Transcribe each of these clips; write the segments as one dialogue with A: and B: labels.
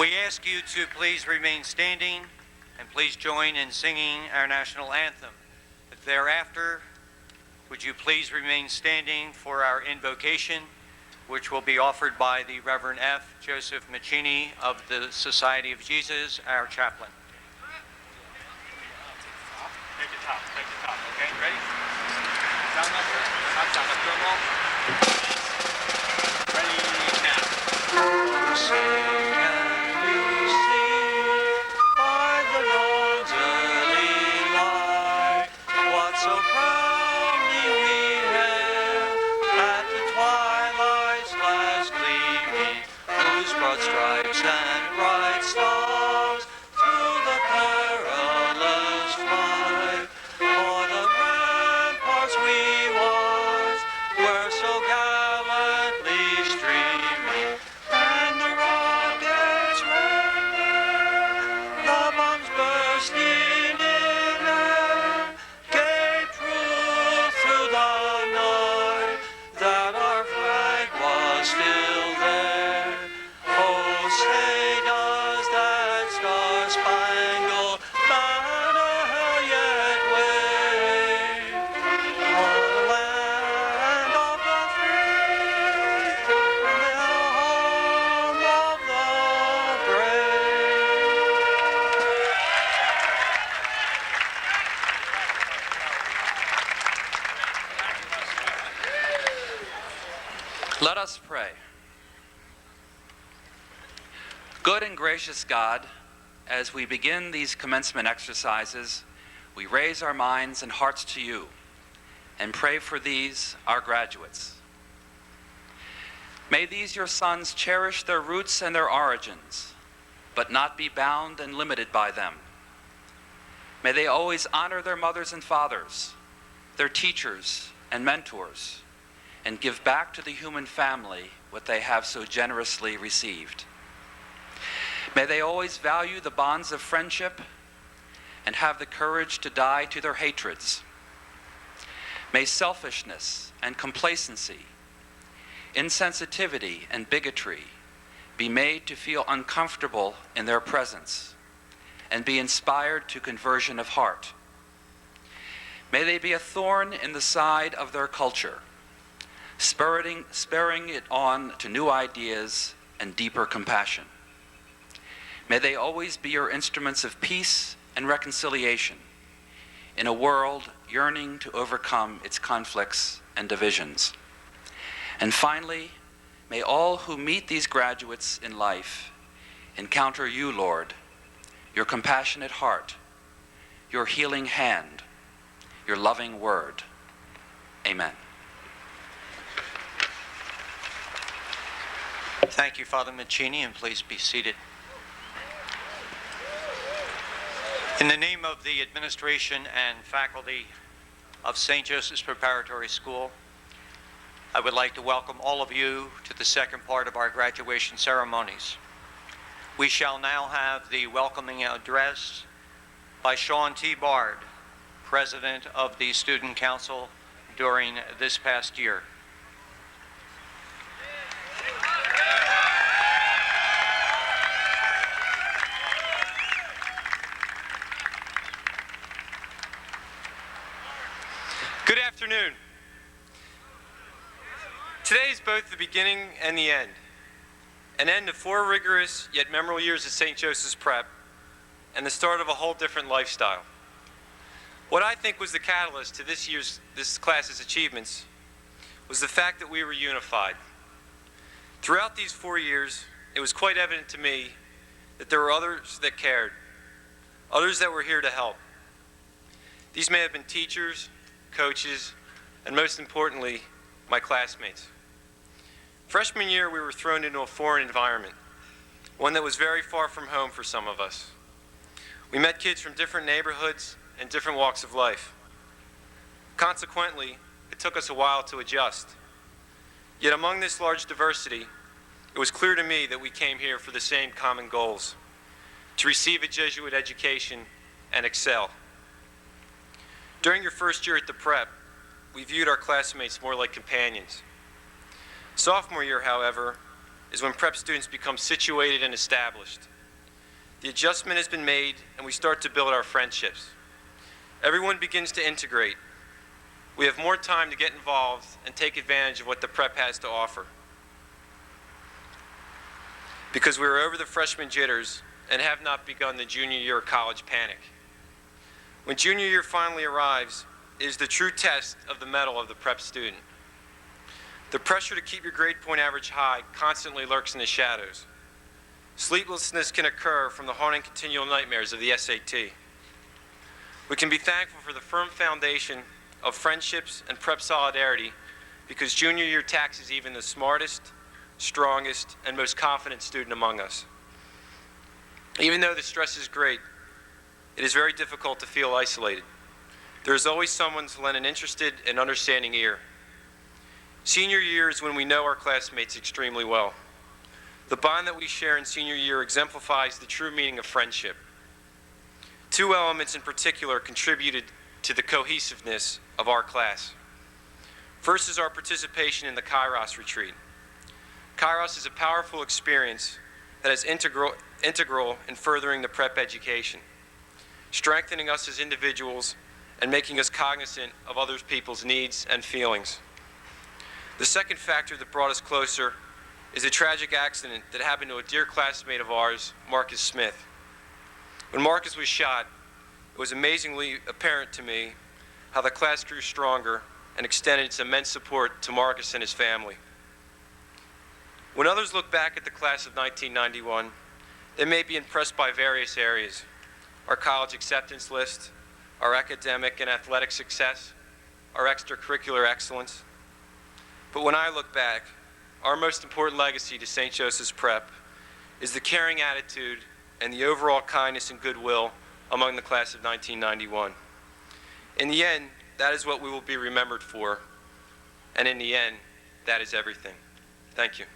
A: We ask you to please remain standing and please join in singing our national anthem. Thereafter, would you please remain standing for our invocation, which will be offered by the Reverend F. Joseph Maccini of the Society of Jesus, our chaplain. Take the top, okay? Ready? Ready now. Sing and you see by the dawn's early light what so proudly we hailed at the twilight's last gleaming, whose broad stripes and bright stars through the perilous flight o'er the ramparts we watched were so gallantly streaming, and the rockets raining, the bombs bursting in air, gave proof through the night that our flag was still there. Oh, say does that star-spangled banner yet wave o'er the land of the free, the home of the brave.
B: Let us pray. Good and gracious God, as we begin these commencement exercises, we raise our minds and hearts to you and pray for these, our graduates. May these your sons cherish their roots and their origins, but not be bound and limited by them. May they always honor their mothers and fathers, their teachers and mentors, and give back to the human family what they have so generously received. May they always value the bonds of friendship and have the courage to die to their hatreds. May selfishness and complacency, insensitivity and bigotry be made to feel uncomfortable in their presence and be inspired to conversion of heart. May they be a thorn in the side of their culture, spurring it on to new ideas and deeper compassion. May they always be your instruments of peace and reconciliation in a world yearning to overcome its conflicts and divisions. And finally, may all who meet these graduates in life encounter you, Lord, your compassionate heart, your healing hand, your loving word. Amen.
A: Thank you, Father Maccini, and please be seated. In the name of the administration and faculty of St. Joseph's Preparatory School, I would like to welcome all of you to the second part of our graduation ceremonies. We shall now have the welcoming address by Sean T. Bard, President of the Student Council during this past year.
C: Good afternoon. Today is both the beginning and the end. An end of 4 rigorous yet memorable years at St. Joseph's Prep and the start of a whole different lifestyle. What I think was the catalyst to this class's achievements was the fact that we were unified. Throughout these 4 years, it was quite evident to me that there were others that cared, others that were here to help. These may have been teachers, coaches, and most importantly, my classmates. Freshman year, we were thrown into a foreign environment, one that was very far from home for some of us. We met kids from different neighborhoods and different walks of life. Consequently, it took us a while to adjust. Yet among this large diversity, it was clear to me that we came here for the same common goals: to receive a Jesuit education and excel. During your first year at the prep, we viewed our classmates more like companions. Sophomore year, however, is when prep students become situated and established, the adjustment has been made and we start to build our friendships. Everyone begins to integrate. We have more time to get involved and take advantage of what the prep has to offer. Because we are over the freshman jitters and have not begun the junior year of college panic. When junior year finally arrives, it is the true test of the mettle of the prep student. The pressure to keep your grade point average high constantly lurks in the shadows. Sleeplessness can occur from the haunting continual nightmares of the SAT. We can be thankful for the firm foundation of friendships and prep solidarity because junior year taxes even the smartest, strongest, and most confident student among us. Even though the stress is great, it is very difficult to feel isolated. There is always someone to lend an interested and understanding ear. Senior year is when we know our classmates extremely well. The bond that we share in senior year exemplifies the true meaning of friendship. Two elements in particular contributed to the cohesiveness of our class. First is our participation in the Kairos retreat. Kairos is a powerful experience that is integral in furthering the prep education, strengthening us as individuals and making us cognizant of other people's needs and feelings. The second factor that brought us closer is a tragic accident that happened to a dear classmate of ours, Marcus Smith. When Marcus was shot, it was amazingly apparent to me how the class grew stronger and extended its immense support to Marcus and his family. When others look back at the class of 1991, they may be impressed by various areas: our college acceptance list, our academic and athletic success, our extracurricular excellence. But when I look back, our most important legacy to St. Joseph's Prep is the caring attitude and the overall kindness and goodwill among the class of 1991. In the end, that is what we will be remembered for, and in the end, that is everything. Thank you.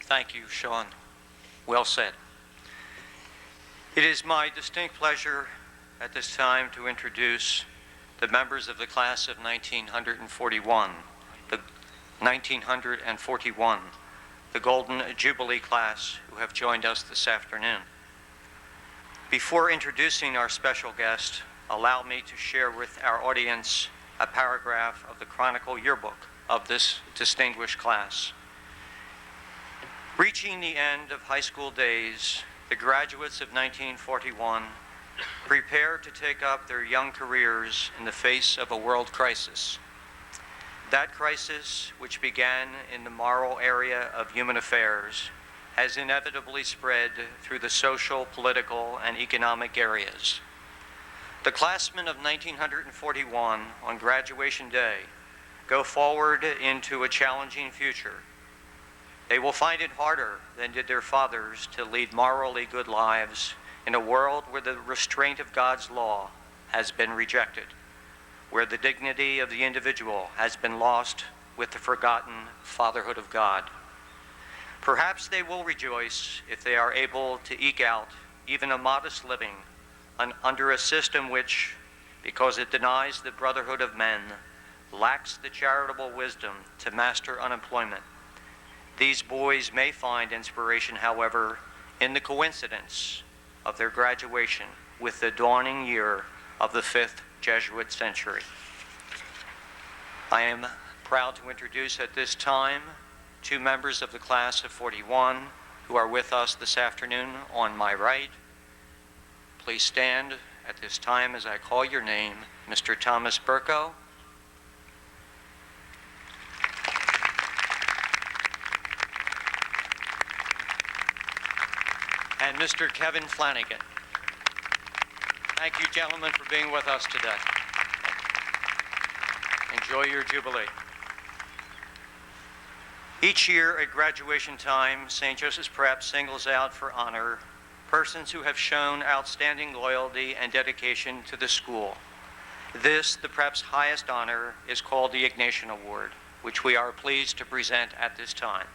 A: Thank you, Sean. Well said. It is my distinct pleasure at this time to introduce the members of the class of 1941, the Golden Jubilee class who have joined us this afternoon. Before introducing our special guest, allow me to share with our audience a paragraph of the Chronicle yearbook of this distinguished class. Reaching the end of high school days, the graduates of 1941 prepare to take up their young careers in the face of a world crisis. That crisis, which began in the moral area of human affairs, has inevitably spread through the social, political, and economic areas. The classmen of 1941 on graduation day go forward into a challenging future. They will find it harder than did their fathers to lead morally good lives in a world where the restraint of God's law has been rejected, where the dignity of the individual has been lost with the forgotten fatherhood of God. Perhaps they will rejoice if they are able to eke out even a modest living under a system which, because it denies the brotherhood of men, lacks the charitable wisdom to master unemployment. These boys may find inspiration, however, in the coincidence of their graduation with the dawning year of the 5th Jesuit century. I am proud to introduce at this time two members of the class of 41 who are with us this afternoon on my right. Please stand at this time as I call your name. Mr. Thomas Burko. And Mr. Kevin Flanagan. Thank you, gentlemen, for being with us today. Enjoy your Jubilee. Each year at graduation time, St. Joseph's Prep singles out for honor persons who have shown outstanding loyalty and dedication to the school. This, the Prep's highest honor, is called the Ignatian Award, which we are pleased to present at this time.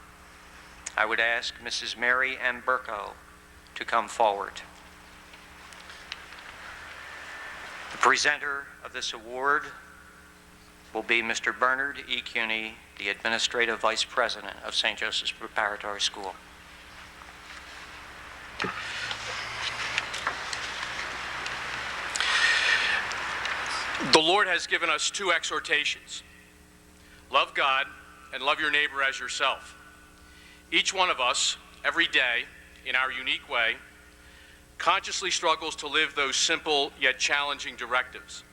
A: I would ask Mrs. Mary M. Burko to come forward. The presenter of this award will be Mr. Bernard E. Cuny, the Administrative Vice President of St. Joseph's Preparatory School.
D: The Lord has given us two exhortations. Love God and love your neighbor as yourself. Each one of us, every day, in our unique way, consciously struggles to live those simple yet challenging directives.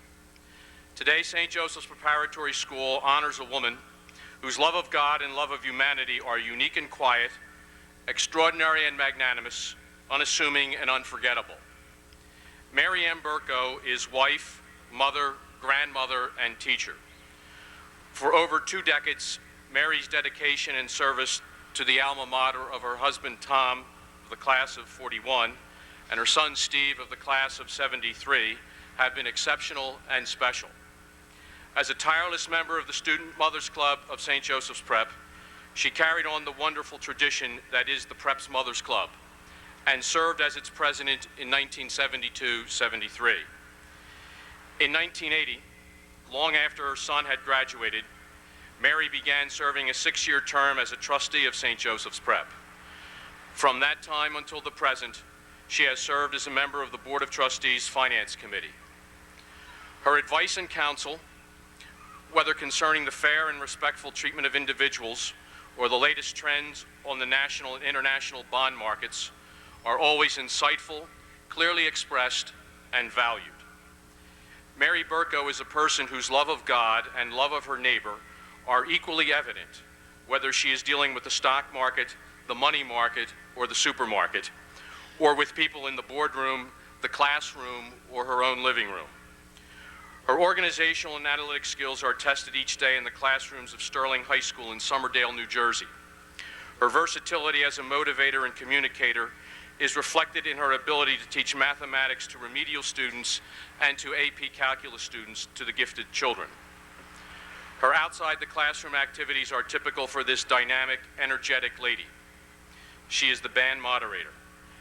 D: Today, St. Joseph's Preparatory School honors a woman whose love of God and love of humanity are unique and quiet, extraordinary and magnanimous, unassuming and unforgettable. Mary M. Burko is wife, mother, grandmother, and teacher. For over 2 decades, Mary's dedication and service to the alma mater of her husband Tom, of the class of 41, and her son Steve, of the class of 73, have been exceptional and special. As a tireless member of the Student Mothers Club of St. Joseph's Prep, she carried on the wonderful tradition that is the Prep's Mothers Club, and served as its president in 1972-73. In 1980, long after her son had graduated, Mary began serving a 6-year term as a trustee of St. Joseph's Prep. From that time until the present, she has served as a member of the Board of Trustees Finance Committee. Her advice and counsel, whether concerning the fair and respectful treatment of individuals or the latest trends on the national and international bond markets, are always insightful, clearly expressed, and valued. Mary Burko is a person whose love of God and love of her neighbor are equally evident, whether she is dealing with the stock market, the money market, or the supermarket, or with people in the boardroom, the classroom, or her own living room. Her organizational and analytic skills are tested each day in the classrooms of Sterling High School in Somerdale, New Jersey. Her versatility as a motivator and communicator is reflected in her ability to teach mathematics to remedial students and to AP Calculus students, to the gifted children. Her outside the classroom activities are typical for this dynamic, energetic lady. She is the band moderator.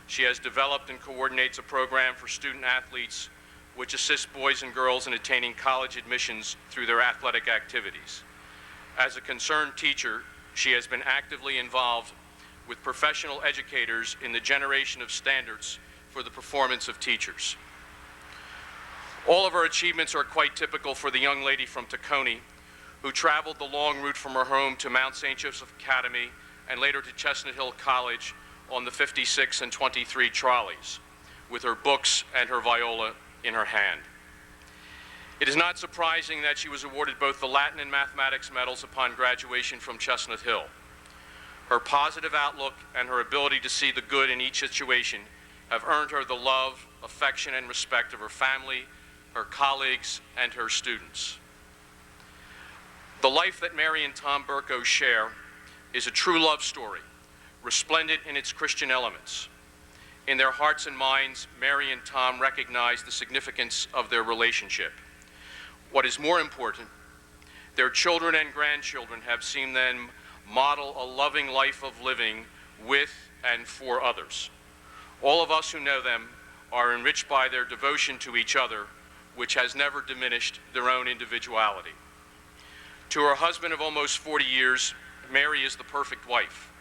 D: She has developed and coordinates a program for student athletes which assists boys and girls in attaining college admissions through their athletic activities. As a concerned teacher, she has been actively involved with professional educators in the generation of standards for the performance of teachers. All of her achievements are quite typical for the young lady from Tacony, who traveled the long route from her home to Mount St. Joseph Academy and later to Chestnut Hill College on the 56 and 23 trolleys, with her books and her viola in her hand. It is not surprising that she was awarded both the Latin and mathematics medals upon graduation from Chestnut Hill. Her positive outlook and her ability to see the good in each situation have earned her the love, affection, and respect of her family, her colleagues, and her students. The life that Mary and Tom Burko share is a true love story, resplendent in its Christian elements. In their hearts and minds, Mary and Tom recognize the significance of their relationship. What is more important, their children and grandchildren have seen them model a loving life of living with and for others. All of us who know them are enriched by their devotion to each other, which has never diminished their own individuality. To her husband of almost 40 years, Mary is the perfect wife.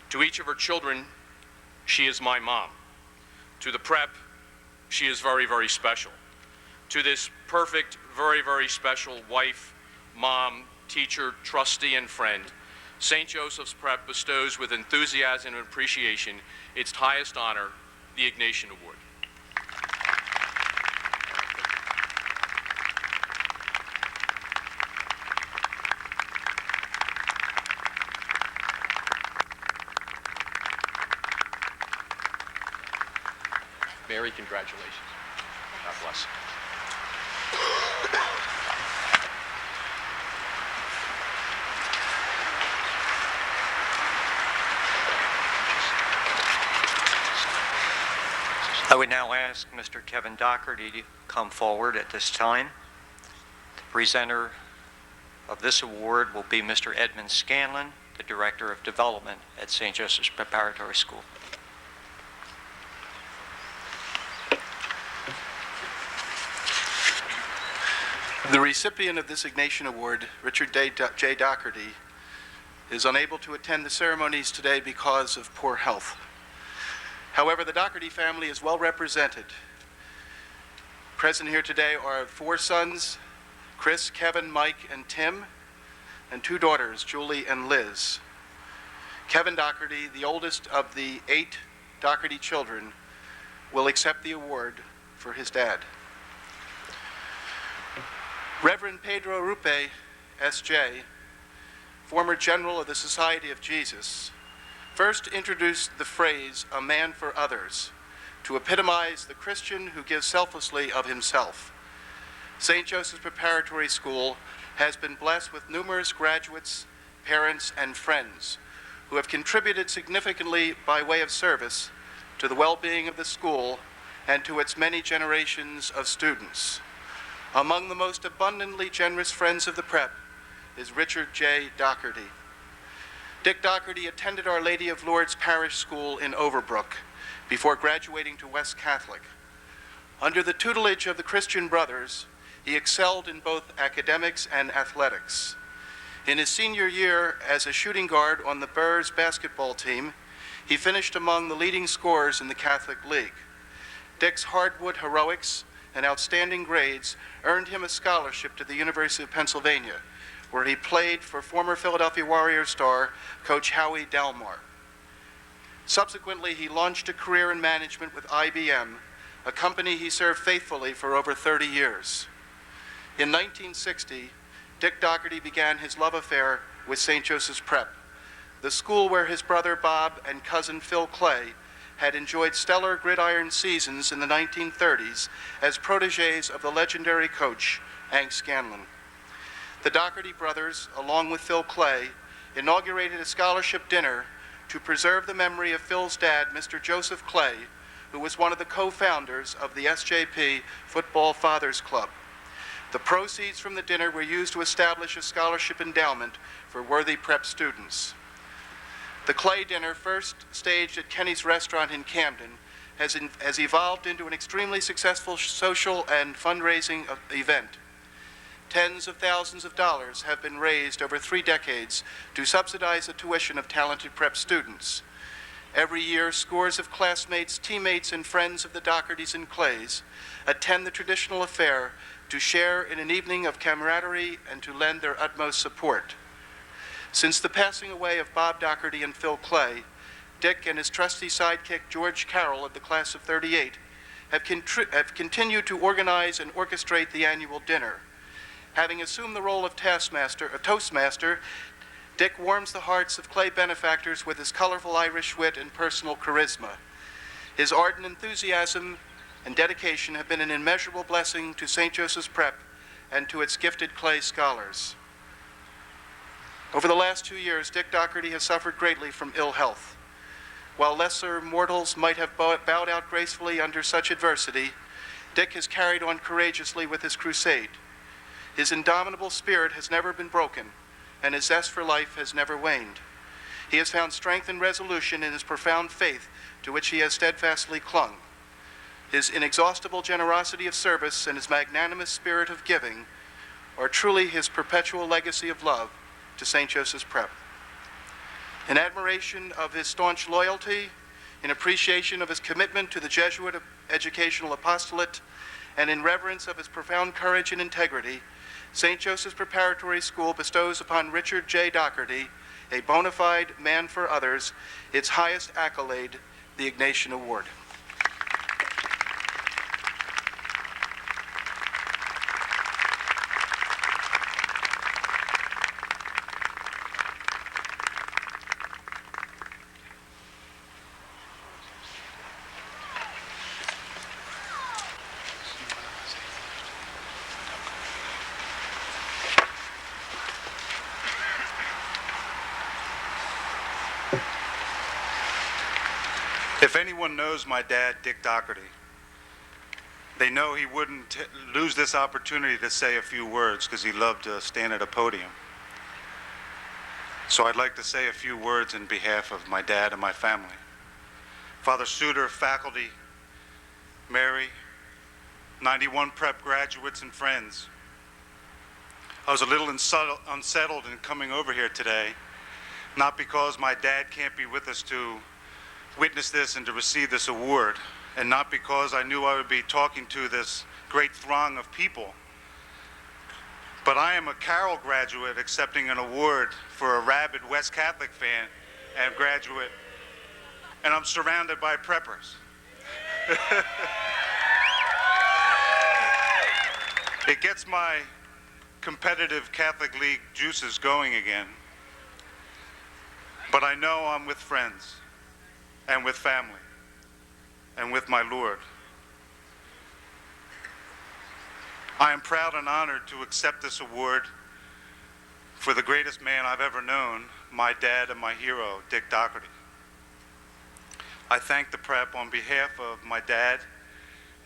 D: To each of her children, she is my mom. To the Prep, she is very, very special. To this perfect, very, very special wife, mom, teacher, trustee, and friend, St. Joseph's Prep bestows with enthusiasm and appreciation its highest honor, the Ignatian Award. Mary, congratulations. God bless.
A: I would now ask Mr. Kevin Doherty to come forward at this time. The presenter of this award will be Mr. Edmund Scanlon, the Director of Development at St. Joseph's Preparatory School.
E: The recipient of this Ignatian Award, Richard J. Doherty, is unable to attend the ceremonies today because of poor health. However, the Doherty family is well represented. Present here today are 4 sons, Chris, Kevin, Mike, and Tim, and 2 daughters, Julie and Liz. Kevin Doherty, the oldest of the 8 Doherty children, will accept the award for his dad. Reverend Pedro Rupe, S.J., former general of the Society of Jesus, first introduced the phrase, "a man for others," to epitomize the Christian who gives selflessly of himself. St. Joseph's Preparatory School has been blessed with numerous graduates, parents, and friends who have contributed significantly by way of service to the well-being of the school and to its many generations of students. Among the most abundantly generous friends of the Prep is Richard J. Doherty. Dick Doherty attended Our Lady of Lourdes Parish School in Overbrook before graduating to West Catholic. Under the tutelage of the Christian Brothers, he excelled in both academics and athletics. In his senior year as a shooting guard on the Burrs basketball team, he finished among the leading scorers in the Catholic League. Dick's hardwood heroics and outstanding grades earned him a scholarship to the University of Pennsylvania, where he played for former Philadelphia Warriors star Coach Howie Delmar. Subsequently, he launched a career in management with IBM, a company he served faithfully for over 30 years. In 1960, Dick Doherty began his love affair with St. Joseph's Prep, the school where his brother Bob and cousin Phil Clay had enjoyed stellar gridiron seasons in the 1930s as protégés of the legendary coach, Hank Scanlon. The Doherty brothers, along with Phil Clay, inaugurated a scholarship dinner to preserve the memory of Phil's dad, Mr. Joseph Clay, who was one of the co-founders of the SJP Football Fathers Club. The proceeds from the dinner were used to establish a scholarship endowment for worthy Prep students. The Clay dinner, first staged at Kenny's Restaurant in Camden, has evolved into an extremely successful social and fundraising event. Tens of thousands of dollars have been raised over 3 decades to subsidize the tuition of talented Prep students. Every year, scores of classmates, teammates, and friends of the Dohertys and Clays attend the traditional affair to share in an evening of camaraderie and to lend their utmost support. Since the passing away of Bob Doherty and Phil Clay, Dick and his trusty sidekick George Carroll of the class of '38 have continued to organize and orchestrate the annual dinner. Having assumed the role of Toastmaster, Dick warms the hearts of Clay benefactors with his colorful Irish wit and personal charisma. His ardent enthusiasm and dedication have been an immeasurable blessing to St. Joseph's Prep and to its gifted Clay scholars. Over the last 2 years, Dick Doherty has suffered greatly from ill health. While lesser mortals might have bowed out gracefully under such adversity, Dick has carried on courageously with his crusade. His indomitable spirit has never been broken, and his zest for life has never waned. He has found strength and resolution in his profound faith to which he has steadfastly clung. His inexhaustible generosity of service and his magnanimous spirit of giving are truly his perpetual legacy of love to St. Joseph's Prep. In admiration of his staunch loyalty, in appreciation of his commitment to the Jesuit educational apostolate, and in reverence of his profound courage and integrity, St. Joseph's Preparatory School bestows upon Richard J. Doherty, a bona fide man for others, its highest accolade, the Ignatian Award.
F: If anyone knows my dad, Dick Doherty, they know he wouldn't lose this opportunity to say a few words because he loved to stand at a podium. So I'd like to say a few words in behalf of my dad and my family. Father Suter, faculty, Mary, 91 Prep graduates and friends, I was a little unsettled in coming over here today, not because my dad can't be with us to witness this and to receive this award, and not because I knew I would be talking to this great throng of people, but I am a Carroll graduate accepting an award for a rabid West Catholic fan and graduate, and I'm surrounded by preppers. It gets my competitive Catholic League juices going again, but I know I'm with friends and with family and with my Lord. I am proud and honored to accept this award for the greatest man I've ever known, my dad and my hero, Dick Doherty. I thank the prep on behalf of my dad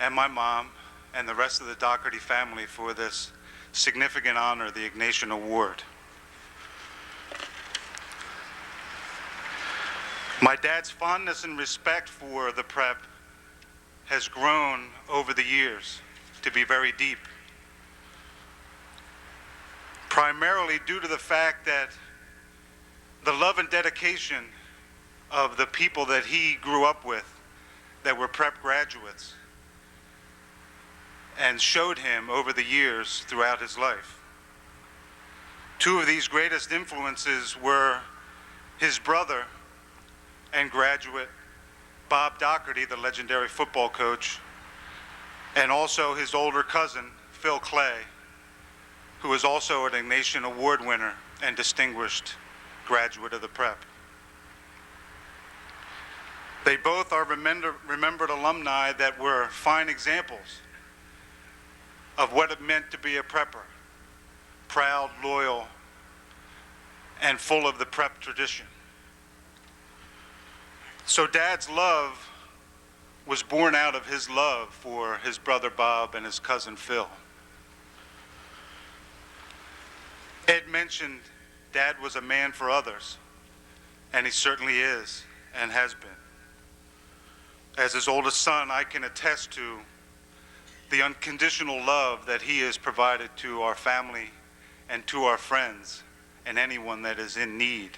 F: and my mom and the rest of the Doherty family for this significant honor, the Ignatian Award. My dad's fondness and respect for the prep has grown over the years to be very deep, primarily due to the fact that the love and dedication of the people that he grew up with that were prep graduates and showed him over the years throughout his life. Two of these greatest influences were his brother and graduate Bob Doherty, the legendary football coach, and also his older cousin, Phil Clay, who is also an Ignatian Award winner and distinguished graduate of the prep. They both are remembered alumni that were fine examples of what it meant to be a prepper, proud, loyal, and full of the prep tradition. So Dad's love was born out of his love for his brother Bob and his cousin Phil. Ed mentioned Dad was a man for others, and he certainly is and has been. As his oldest son, I can attest to the unconditional love that he has provided to our family and to our friends and anyone that is in need.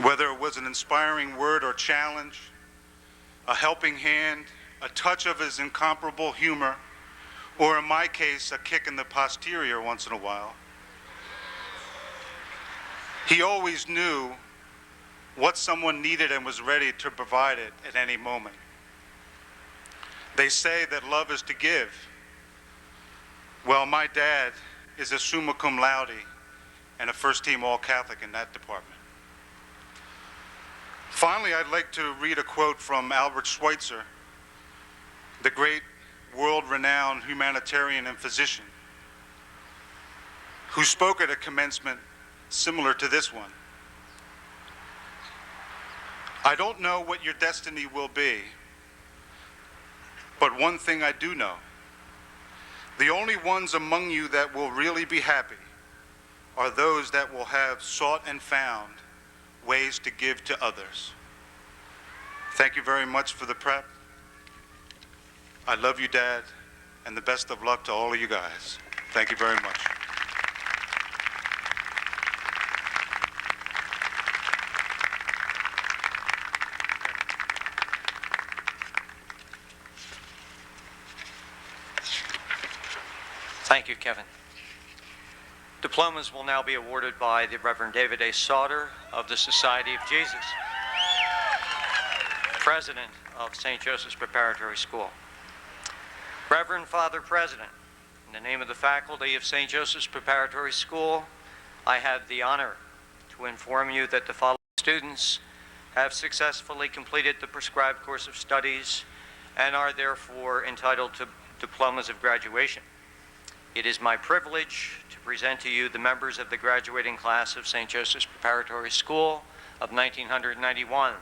F: Whether it was an inspiring word or challenge, a helping hand, a touch of his incomparable humor, or in my case, a kick in the posterior once in a while, he always knew what someone needed and was ready to provide it at any moment. They say that love is to give. Well, my dad is a summa cum laude and a first-team All-Catholic in that department. Finally, I'd like to read a quote from Albert Schweitzer, the great world-renowned humanitarian and physician, who spoke at a commencement similar to this one. I don't know what your destiny will be, but one thing I do know. The only ones among you that will really be happy are those that will have sought and found ways to give to others. Thank you very much for the prep. I love you, Dad, and the best of luck to all of you guys. Thank you very much.
A: Thank you, Kevin. Diplomas will now be awarded by the Reverend David A. Sauter of the Society of Jesus, President of St. Joseph's Preparatory School. Reverend Father President, in the name of the faculty of St. Joseph's Preparatory School, I have the honor to inform you that the following students have successfully completed the prescribed course of studies and are therefore entitled to diplomas of graduation. It is my privilege to present to you the members of the graduating class of St. Joseph's Preparatory School of 1991.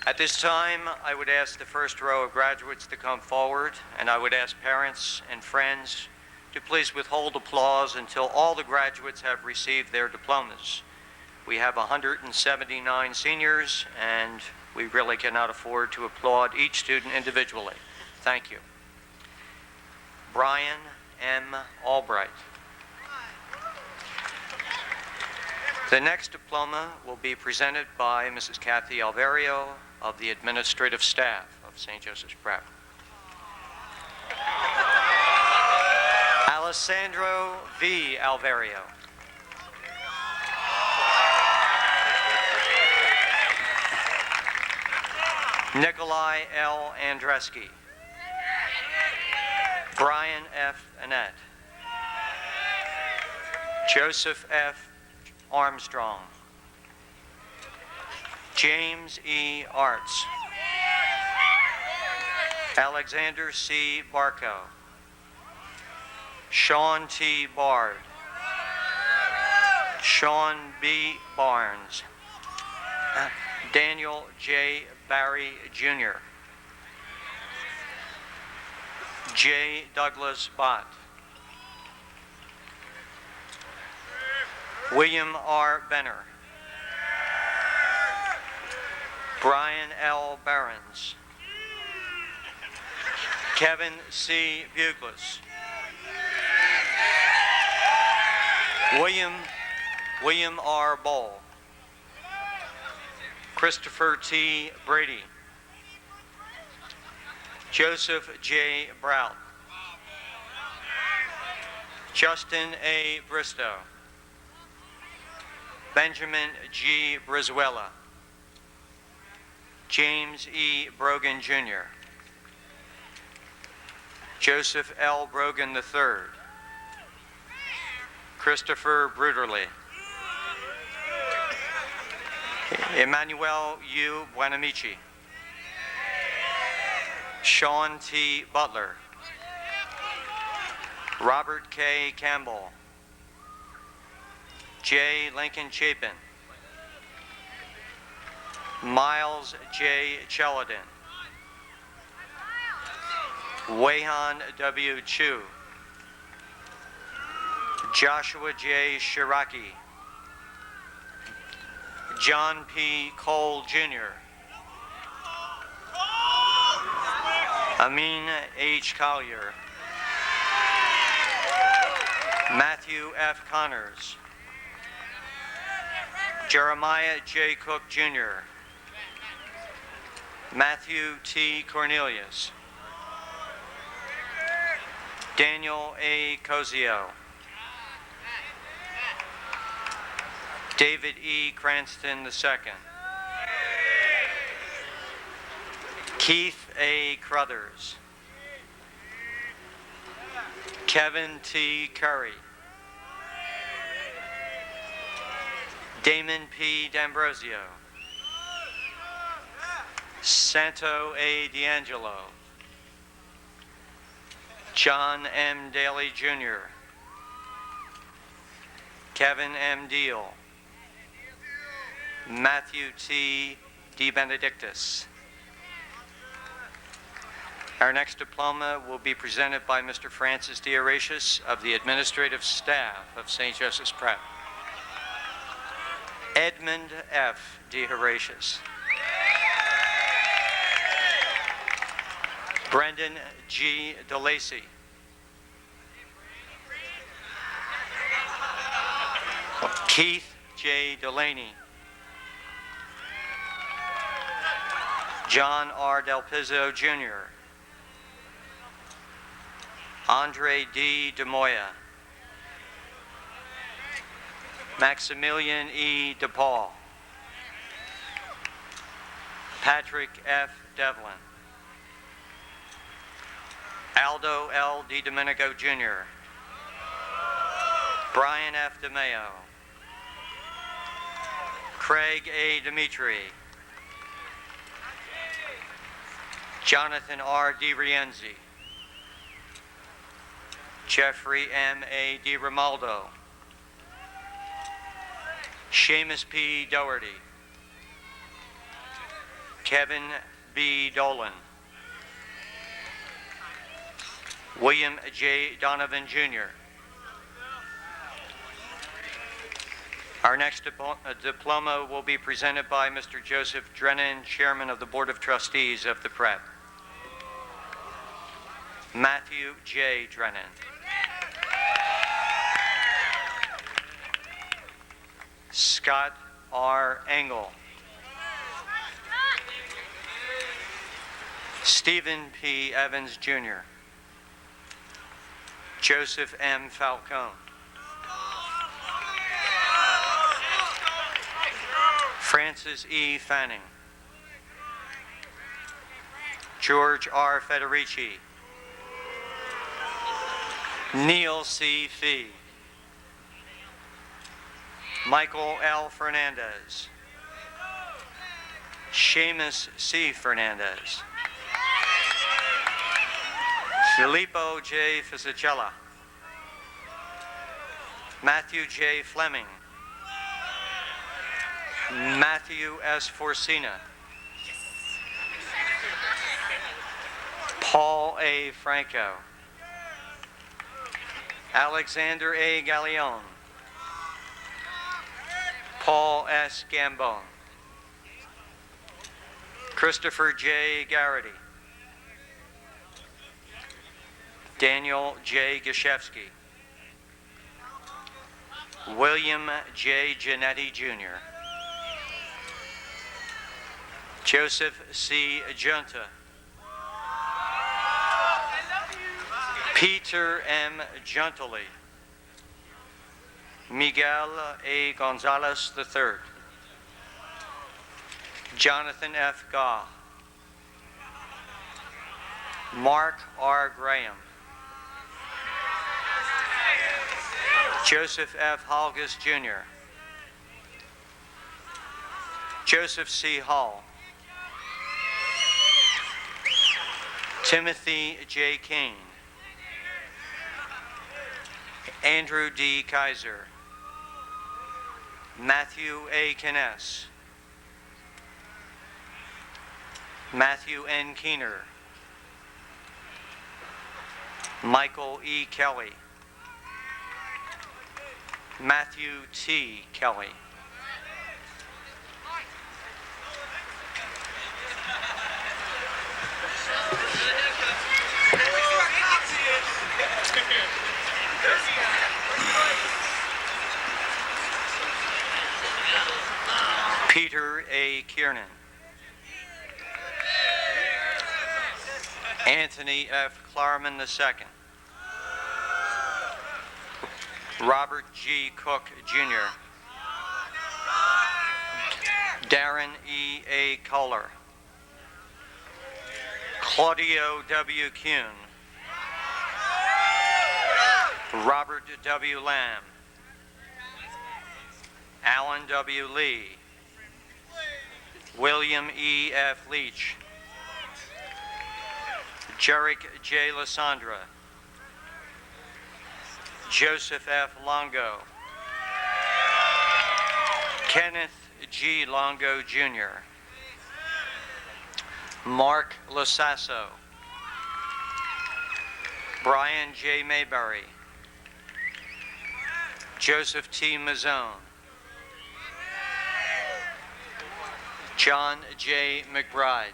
A: At this time, I would ask the first row of graduates to come forward, and I would ask parents and friends to please withhold applause until all the graduates have received their diplomas. We have 179 seniors, and we really cannot afford to applaud each student individually. Thank you. Brian M. Albright. The next diploma will be presented by Mrs. Kathy Alvario of the administrative staff of St. Joseph's Prep. Alessandro V. Alvario. Nikolai L. Andreski. Brian F. Annette. Joseph F. Armstrong. James E. Arts. Alexander C. Barco. Sean T. Bard. Sean B. Barnes. Daniel J. Barry Jr. J. Douglas Bott. William R. Benner. Brian L. Behrens. Kevin C. Bugles. William R. Boll. Christopher T. Brady. Joseph J. Brout. Justin A. Bristow. Benjamin G. Brizuela. James E. Brogan Jr. Joseph L. Brogan III. Christopher Bruderly. Emmanuel U. Buenamici. Sean T. Butler. Robert K. Campbell. J. Lincoln Chapin. Miles J. Cheladin. Wayhan W. Chu. Joshua J. Shiraki. John P. Cole Jr. Amin H. Collier. Matthew F. Connors. Jeremiah J. Cook Jr. Matthew T. Cornelius. Daniel A. Cozio. David E. Cranston II. Keith A. Crothers. Kevin T. Curry. Damon P. D'Ambrosio. Santo A. D'Angelo. John M. Daly Jr. Kevin M. Deal. Matthew T. DeBenedictus. Our next diploma will be presented by Mr. Francis D. Horatius of the administrative staff of St. Joseph's Prep. Edmund F. D. Horatius. Brendan G. DeLacy. Keith J. Delaney. John R. Del Pizzo, Jr. Andre D. DeMoya. Maximilian E. DePaul. Patrick F. Devlin. Aldo L. DiDomenico, Jr. Brian F. DeMeo. Craig A. Dimitri. Jonathan R. DiRienzi. Jeffrey M. A. DiRomaldo. Seamus P. Doherty. Kevin B. Dolan. William J. Donovan, Jr. Our next diploma will be presented by Mr. Joseph Drennan, Chairman of the Board of Trustees of the Prep. Matthew J. Drennan. Scott R. Engel. Stephen P. Evans, Jr. Joseph M. Falcone. Francis E. Fanning. George R. Federici. Neil C. Fee. Michael L. Fernandez. Seamus C. Fernandez. Filippo J. Fisicella. Matthew J. Fleming. Matthew S. Forcina. Paul A. Franco. Alexander A. Gallione. Paul S. Gambone. Christopher J. Garrity. Daniel J. Gashevsky. William J. Giannetti, Jr. Joseph C. Junta. Peter M. Juntoli. Miguel A. Gonzalez III. Jonathan F. Gaw. Mark R. Graham. Joseph F. Holgus, Jr. Joseph C. Hall. Timothy J. King. Andrew D. Kaiser. Matthew A. Kness. Matthew N. Keener. Michael E. Kelly. Matthew T. Kelly. Peter A. Kiernan. Anthony F. Klarman II. Robert G. Cook, Jr. Darren E. A. Kohler. Claudio W. Kuhn. Robert W. Lamb. Alan W. Lee. William E. F. Leach. Jarek J. Lysandra. Joseph F. Longo. Kenneth G. Longo, Jr. Mark Lasasso. Brian J. Mayberry. Joseph T. Mazzone. John J. McBride.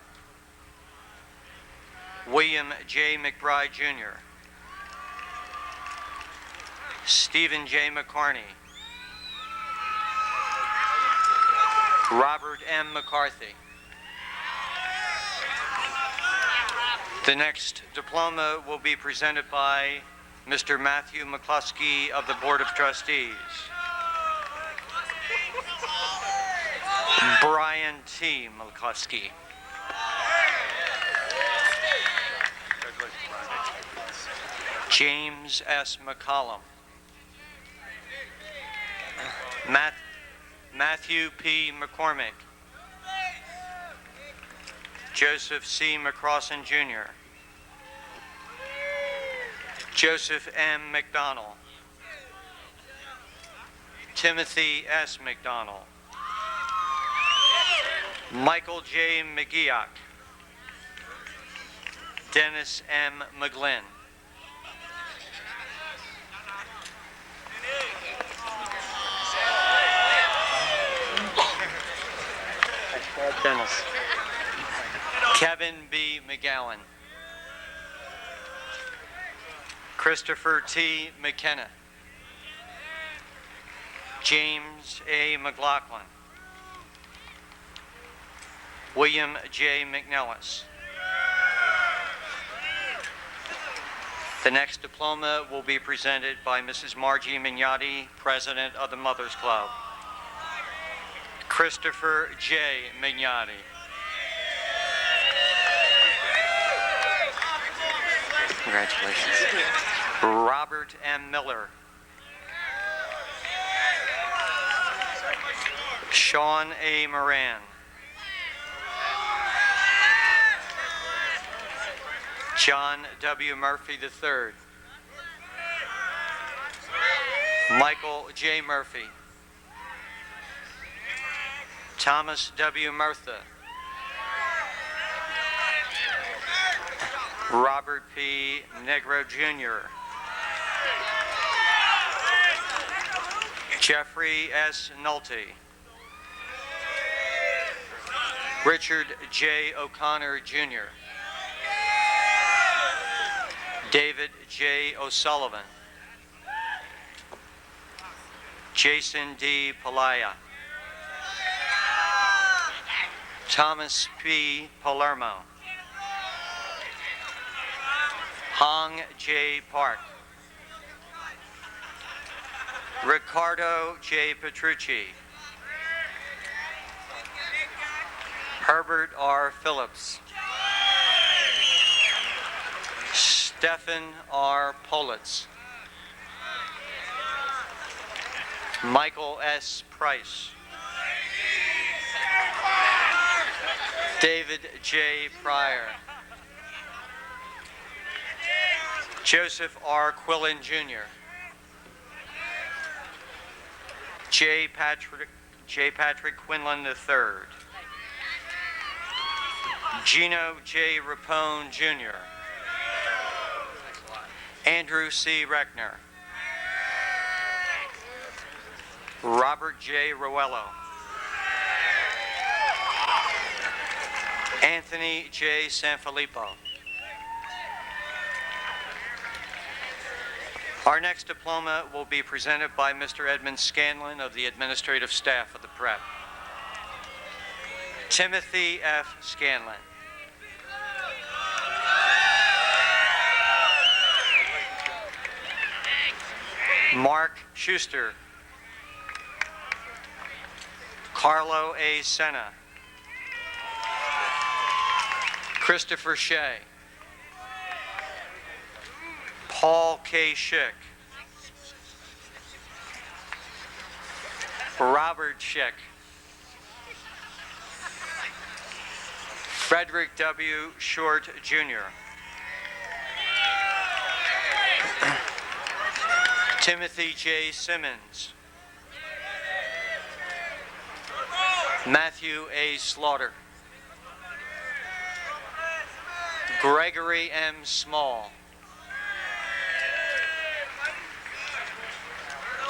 A: William J. McBride, Jr. Stephen J. McCarney. Robert M. McCarthy. The next diploma will be presented by Mr. Matthew McCluskey of the Board of Trustees. Brian T. McCluskey. James S. McCollum. Matthew P. McCormick. Joseph C. McCrossan, Jr. Joseph M. McDonnell. Timothy S. McDonnell. Michael J. McGeoch. Dennis M. McGlynn. Dennis. Kevin B. McGowan. Christopher T. McKenna. James A. McLaughlin, William J. McNellis. The next diploma will be presented by Mrs. Margie Mignotti, President of the Mothers Club. Christopher J. Mignotti. Congratulations. Robert M. Miller. Sean A. Moran. John W. Murphy III. Michael J. Murphy. Thomas W. Murtha. Robert P. Negro Jr. Jeffrey S. Nolte. Richard J. O'Connor Jr. David J. O'Sullivan. Jason D. Palaya. Thomas P. Palermo. Hong J. Park. Ricardo J. Petrucci. Herbert R. Phillips. Stephen R. Politz. Michael S. Price. David J. Pryor. Joseph R. Quillen Jr. J. Patrick Quinlan III. Gino J. Rapone Jr. Andrew C. Reckner. Robert J. Roello. Anthony J. Sanfilippo. Our next diploma will be presented by Mr. Edmund Scanlon of the administrative staff of the prep. Timothy F. Scanlon. Mark Schuster. Carlo A. Senna. Christopher Shea. Paul K. Schick. Robert Schick. Frederick W. Short, Jr. Timothy J. Simmons. Matthew A. Slaughter. Gregory M. Small.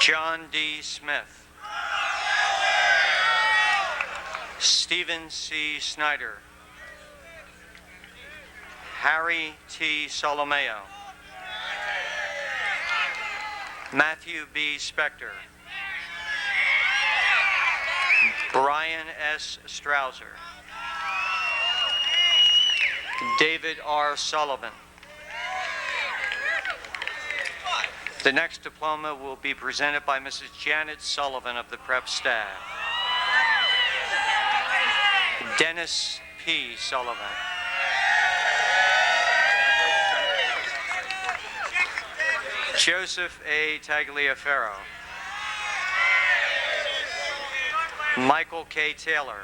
A: John D. Smith. Stephen C. Snyder. Harry T. Solomeo. Matthew B. Spector. Brian S. Strouser. David R. Sullivan. The next diploma will be presented by Mrs. Janet Sullivan of the prep staff. Dennis P. Sullivan. Joseph A. Tagliaferro. Michael K. Taylor.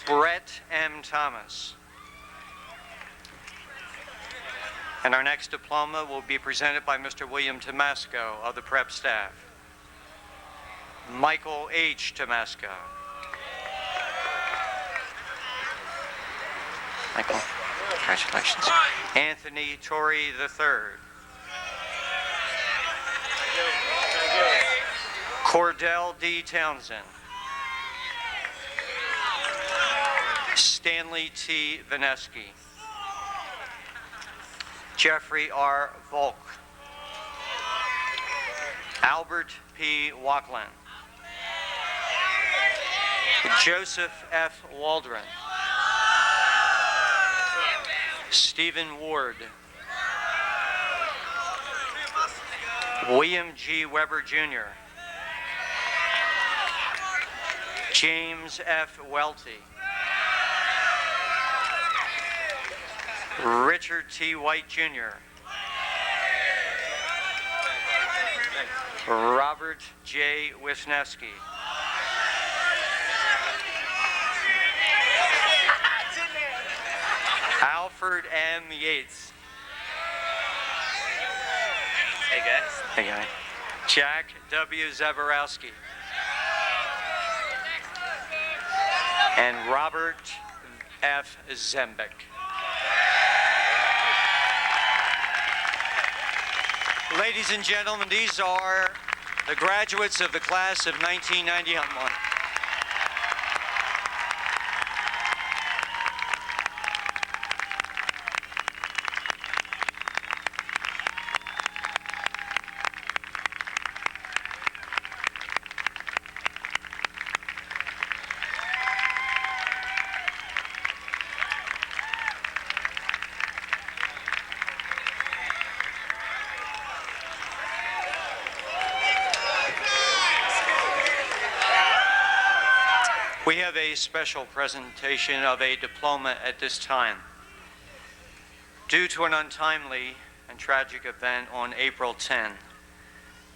A: Brett M. Thomas. And our next diploma will be presented by Mr. William Tomasco of the prep staff. Michael H. Tomasco. Michael, congratulations. Anthony Torrey III. Cordell D. Townsend. Stanley T. Vaneski. Jeffrey R. Volk. Albert P. Wacklin. Joseph F. Waldron. Stephen Ward. William G. Weber, Jr. James F. Welty. Richard T. White, Jr. Robert J. Wisniewski. Alfred M. Yates. Hey guys. Hey guys. Jack W. Zaborowski. And Robert F. Zembick. Ladies and gentlemen, these are the graduates of the class of 1991. We have a special presentation of a diploma at this time. Due to an untimely and tragic event on April 10,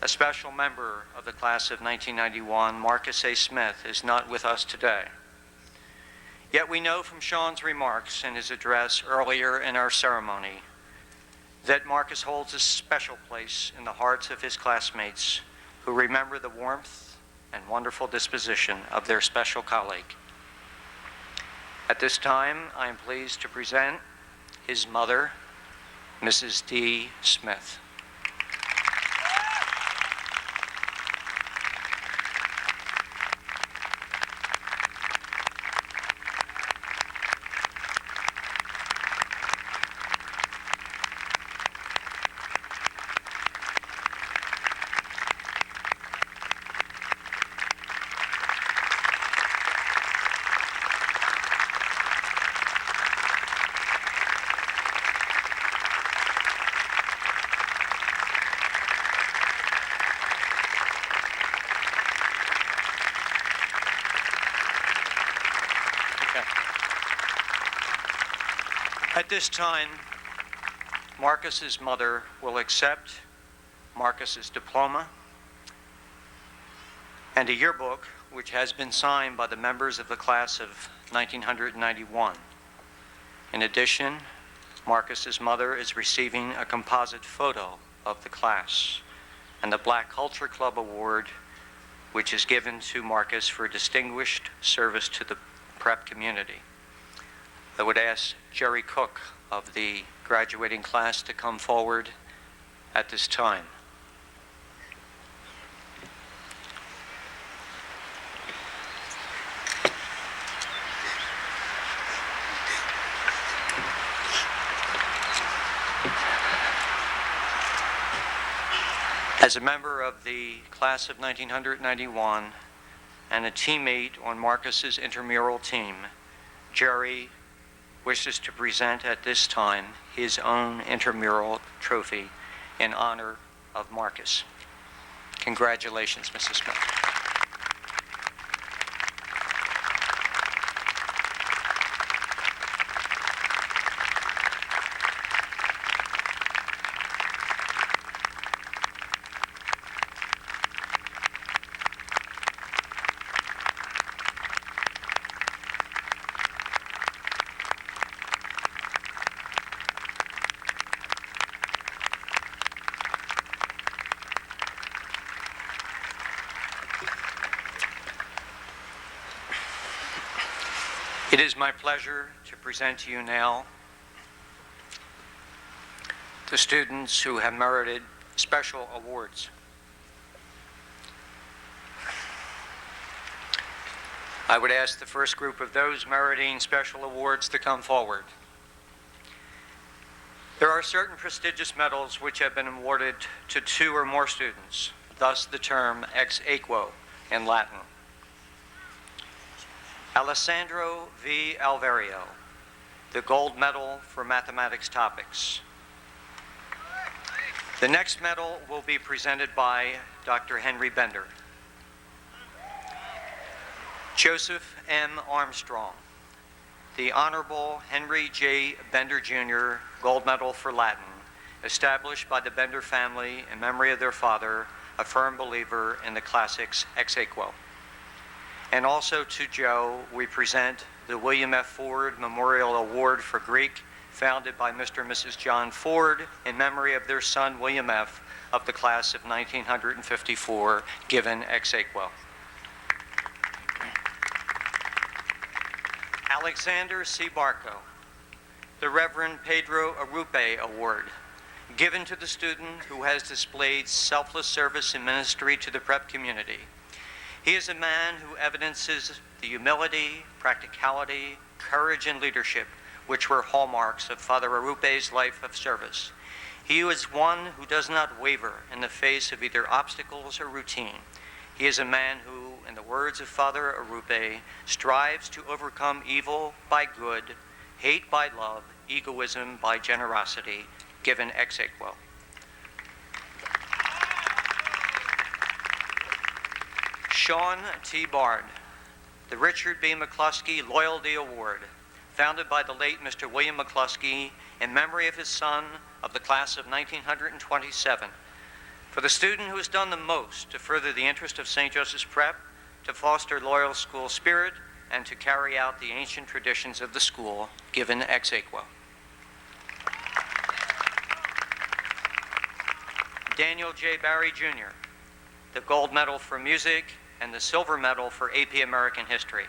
A: a special member of the class of 1991, Marcus A. Smith, is not with us today. Yet we know from Sean's remarks in his address earlier in our ceremony that Marcus holds a special place in the hearts of his classmates who remember the warmth and wonderful disposition of their special colleague. At this time, I am pleased to present his mother, Mrs. D. Smith. At this time, Marcus's mother will accept Marcus's diploma and a yearbook which has been signed by the members of the class of 1991. In addition, Marcus's mother is receiving a composite photo of the class and the Black Culture Club Award, which is given to Marcus for distinguished service to the prep community. I would ask Jerry Cook of the graduating class to come forward at this time. As a member of the class of 1991 and a teammate on Marcus's intramural team, Jerry wishes to present at this time his own intramural trophy in honor of Marcus. Congratulations, Mrs. Smith. It is my pleasure to present to you now the students who have merited special awards. I would ask the first group of those meriting special awards to come forward. There are certain prestigious medals which have been awarded to 2 or more students. thus the term ex aequo in Latin. Alessandro V. Alvario, the gold medal for mathematics topics. The next medal will be presented by Dr. Henry Bender. Joseph M. Armstrong, the Honorable Henry J. Bender, Jr. Gold Medal for Latin, established by the Bender family in memory of their father, a firm believer in the classics ex aequo. And also to Joe, we present the William F. Ford Memorial Award for Greek, founded by Mr. and Mrs. John Ford in memory of their son, William F., of the class of 1954, given ex aequo. Alexander C. Barco, the Reverend Pedro Arrupe Award, given to the student who has displayed selfless service and ministry to the prep community. He is a man who evidences the humility, practicality, courage, and leadership which were hallmarks of Father Arrupe's life of service. He is one who does not waver in the face of either obstacles or routine. He is a man who, in the words of Father Arrupe, strives to overcome evil by good, hate by love, egoism by generosity, given ex aequo. Sean T. Bard, the Richard B. McCluskey Loyalty Award, founded by the late Mr. William McCluskey in memory of his son of the class of 1927, for the student who has done the most to further the interest of St. Joseph's Prep, to foster loyal school spirit, and to carry out the ancient traditions of the school, given ex aequo. Daniel J. Barry, Jr., the gold medal for music and the silver medal for AP American History.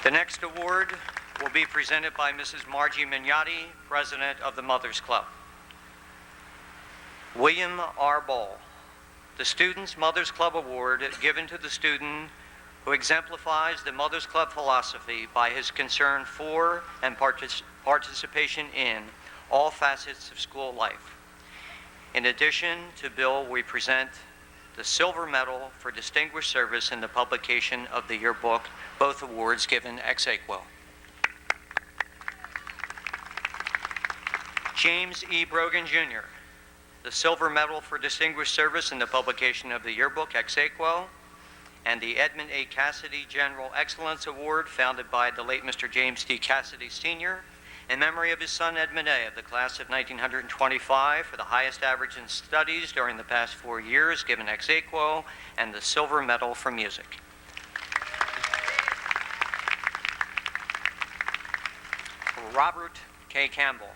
A: The next award will be presented by Mrs. Margie Mignotti, President of the Mothers Club. William R. Ball, the Students' Mothers Club Award, given to the student who exemplifies the Mothers Club philosophy by his concern for and participation in all facets of school life. In addition to Bill, we present the Silver Medal for Distinguished Service in the publication of the yearbook, both awards given ex aequo. James E. Brogan, Jr., the Silver Medal for Distinguished Service in the publication of the yearbook ex aequo, and the Edmund A. Cassidy General Excellence Award, founded by the late Mr. James D. Cassidy, Sr., in memory of his son Edmund A. of the class of 1925 for the highest average in studies during the past 4 years, given ex aequo, and the Silver Medal for Music. Robert K. Campbell,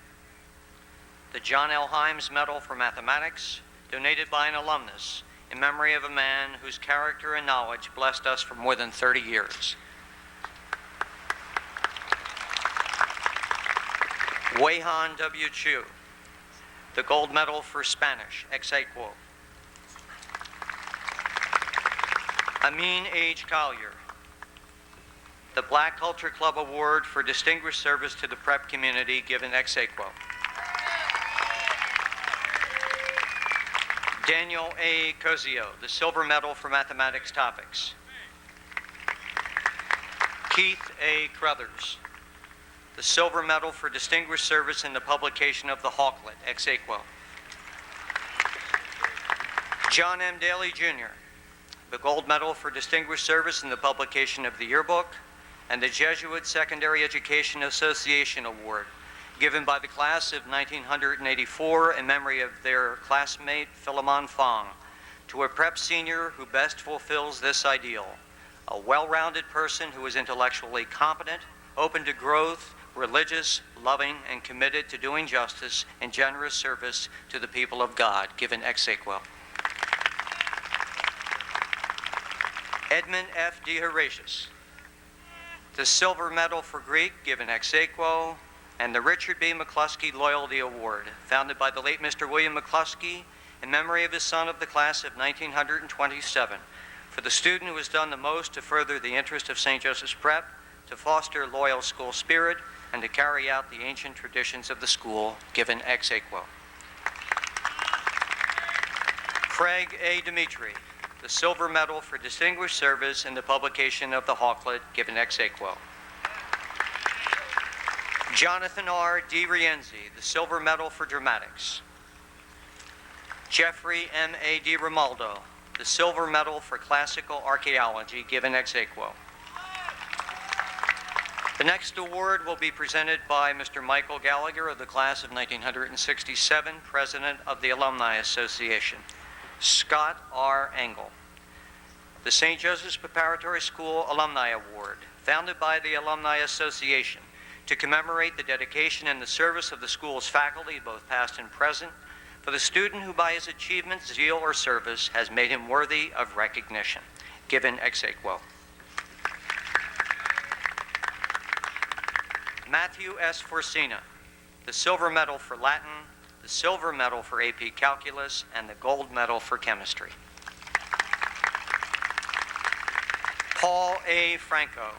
A: the John L. Himes Medal for Mathematics, donated by an alumnus in memory of a man whose character and knowledge blessed us for more than 30 years. Wayhan W. Chu, the Gold Medal for Spanish, ex aequo. Amin H. Collier, the Black Culture Club Award for Distinguished Service to the Prep Community, given ex aequo. Daniel A. Cozio, the Silver Medal for Mathematics Topics. Keith A. Crothers, the Silver Medal for Distinguished Service in the publication of the Hawklet, ex aequo. John M. Daly, Jr., the Gold Medal for Distinguished Service in the publication of the yearbook, and the Jesuit Secondary Education Association Award, given by the class of 1984 in memory of their classmate Philemon Fong, to a prep senior who best fulfills this ideal: a well-rounded person who is intellectually competent, open to growth, religious, loving, and committed to doing justice and generous service to the people of God, given ex aequo. Edmund F. D. Horatius, the Silver Medal for Greek, given ex aequo, and the Richard B. McCluskey Loyalty Award, founded by the late Mr. William McCluskey in memory of his son of the class of 1927, for the student who has done the most to further the interest of St. Joseph's Prep, to foster loyal school spirit, and to carry out the ancient traditions of the school, given ex aequo. Craig A. Dimitri, the Silver Medal for Distinguished Service in the publication of the Hawklet, given ex aequo. Jonathan R. D. Rienzi, the Silver Medal for Dramatics. Jeffrey M. A. D. Romaldo, the Silver Medal for Classical Archaeology, given ex aequo. The next award will be presented by Mr. Michael Gallagher of the class of 1967, President of the Alumni Association. Scott R. Engel. The St. Joseph's Preparatory School Alumni Award, founded by the Alumni Association to commemorate the dedication and the service of the school's faculty, both past and present, for the student who by his achievements, zeal, or service has made him worthy of recognition. Given ex aequo. Matthew S. Forsina, the Silver Medal for Latin, the Silver Medal for AP Calculus, and the Gold Medal for Chemistry. Paul A. Franco,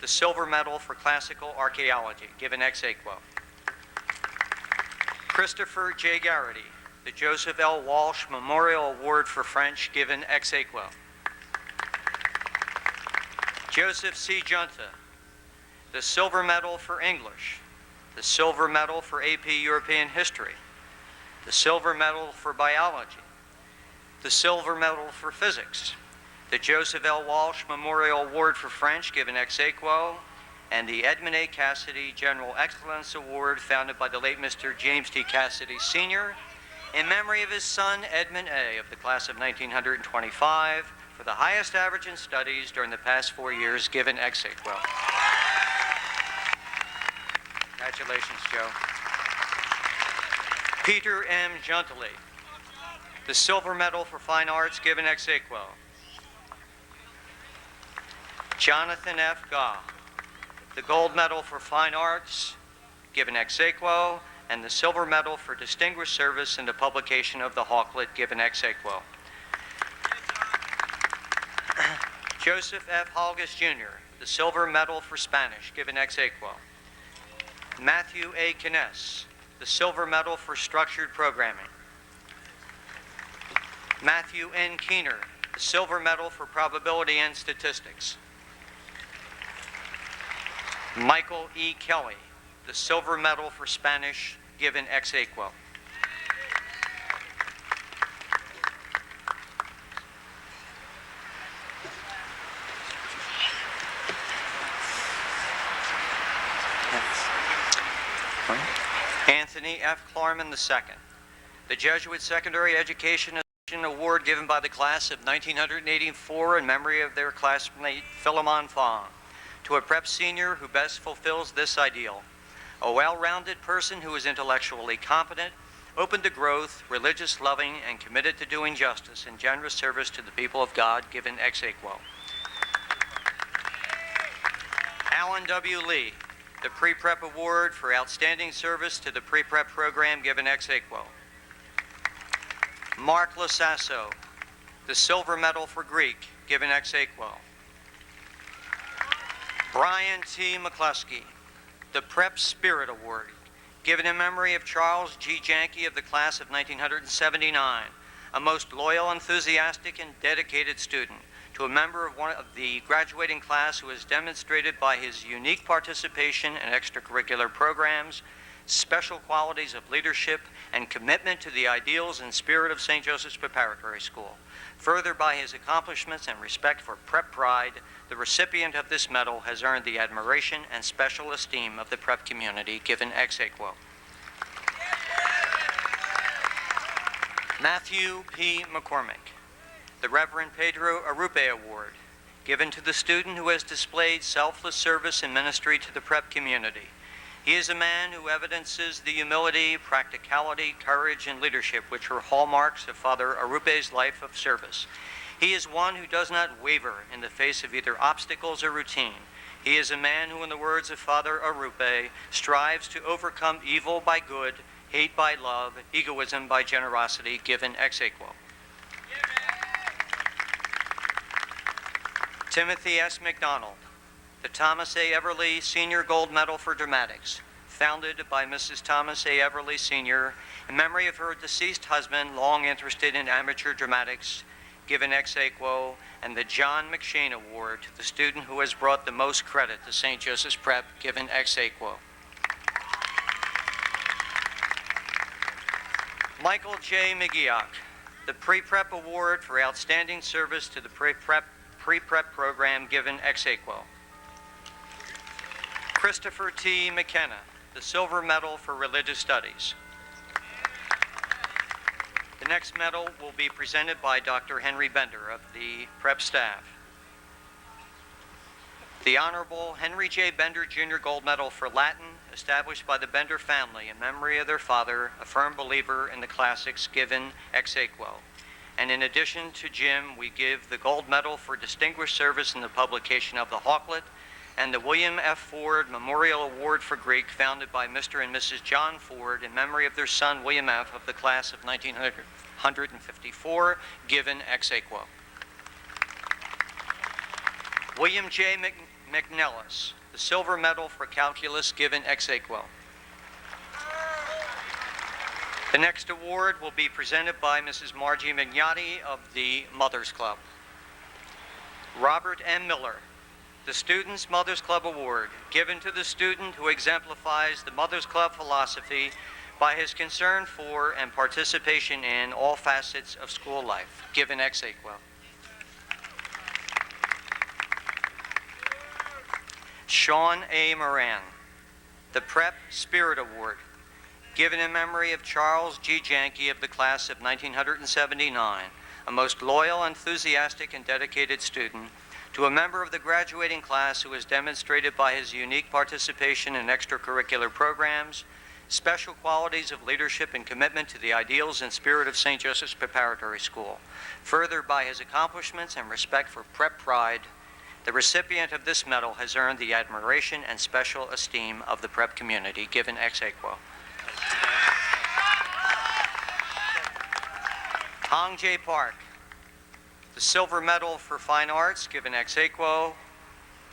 A: the Silver Medal for Classical Archaeology, given ex aequo. Christopher J. Garrity, the Joseph L. Walsh Memorial Award for French, given ex aequo. Joseph C. Junta, the Silver Medal for English, the Silver Medal for AP European History, the Silver Medal for Biology, the Silver Medal for Physics, the Joseph L. Walsh Memorial Award for French, given ex aequo, and the Edmund A. Cassidy General Excellence Award, founded by the late Mr. James T. Cassidy, Sr., in memory of his son, Edmund A., of the class of 1925, for the highest average in studies during the past 4 years, given ex aequo. Congratulations, Joe. Peter M. Juntily, the Silver Medal for Fine Arts, given ex aequo. Jonathan F. Gaugh, the Gold Medal for Fine Arts, given ex aequo, and the Silver Medal for Distinguished Service in the publication of the Hawklet, given ex aequo. Joseph F. Holgus, Jr., the Silver Medal for Spanish, given ex aequo. Matthew A. Kness, the Silver Medal for Structured Programming. Matthew N. Keener, the Silver Medal for Probability and Statistics. Michael E. Kelly, the Silver Medal for Spanish, given ex aequo. Anthony F. Klarman II, the Jesuit Secondary Education Award, given by the class of 1984 in memory of their classmate Philemon Fong, to a prep senior who best fulfills this ideal: a well-rounded person who is intellectually competent, open to growth, religious, loving, and committed to doing justice and generous service to the people of God, given ex aequo. Alan W. Lee, the Pre-Prep Award for Outstanding Service to the Pre-Prep Program, given ex aequo. Mark Lasasso, the Silver Medal for Greek, given ex aequo. Brian T. McCluskey, the Prep Spirit Award, given in memory of Charles G. Janke of the class of 1979, a most loyal, enthusiastic, and dedicated student, to a member of one of the graduating class who has demonstrated by his unique participation in extracurricular programs, special qualities of leadership, and commitment to the ideals and spirit of St. Joseph's Preparatory School. Further, by his accomplishments and respect for prep pride, the recipient of this medal has earned the admiration and special esteem of the prep community, given ex aequo. Matthew P. McCormick, the Reverend Pedro Arrupe Award, given to the student who has displayed selfless service and ministry to the prep community. He is a man who evidences the humility, practicality, courage, and leadership which were hallmarks of Father Arrupe's life of service. He is one who does not waver in the face of either obstacles or routine. He is a man who, in the words of Father Arrupe, strives to overcome evil by good, hate by love, egoism by generosity, given ex aequo. Timothy S. McDonald, the Thomas A. Everly Senior Gold Medal for Dramatics, founded by Mrs. Thomas A. Everly Sr. in memory of her deceased husband, long interested in amateur dramatics, given ex aequo, and the John McShane Award to the student who has brought the most credit to St. Joseph's Prep, given ex aequo. Michael J. McGeoch, the Pre-Prep Award for Outstanding Service to the Pre-Prep program, given ex aequo. Christopher T. McKenna, the Silver Medal for Religious Studies. The next medal will be presented by Dr. Henry Bender of the Prep staff. The Honorable Henry J. Bender Jr. Gold Medal for Latin, established by the Bender family in memory of their father, a firm believer in the classics, given ex aequo. And in addition to Jim, we give the Gold Medal for Distinguished Service in the publication of the Hawklet, and the William F. Ford Memorial Award for Greek, founded by Mr. and Mrs. John Ford in memory of their son, William F., of the class of 1954, given ex aequo. William J. McNellis, the Silver Medal for Calculus, given ex aequo. The next award will be presented by Mrs. Margie Mignotti of the Mothers Club. Robert M. Miller, the Students' Mothers Club Award, given to the student who exemplifies the Mothers Club philosophy by his concern for and participation in all facets of school life, given ex aequo. Sean A. Moran, the Prep Spirit Award, given in memory of Charles G. Janke of the class of 1979, a most loyal, enthusiastic, and dedicated student, to a member of the graduating class who has demonstrated by his unique participation in extracurricular programs, special qualities of leadership and commitment to the ideals and spirit of St. Joseph's Preparatory School. Further, by his accomplishments and respect for prep pride, the recipient of this medal has earned the admiration and special esteem of the prep community, given ex aequo. Hong J. Park, the Silver Medal for Fine Arts, given ex aequo,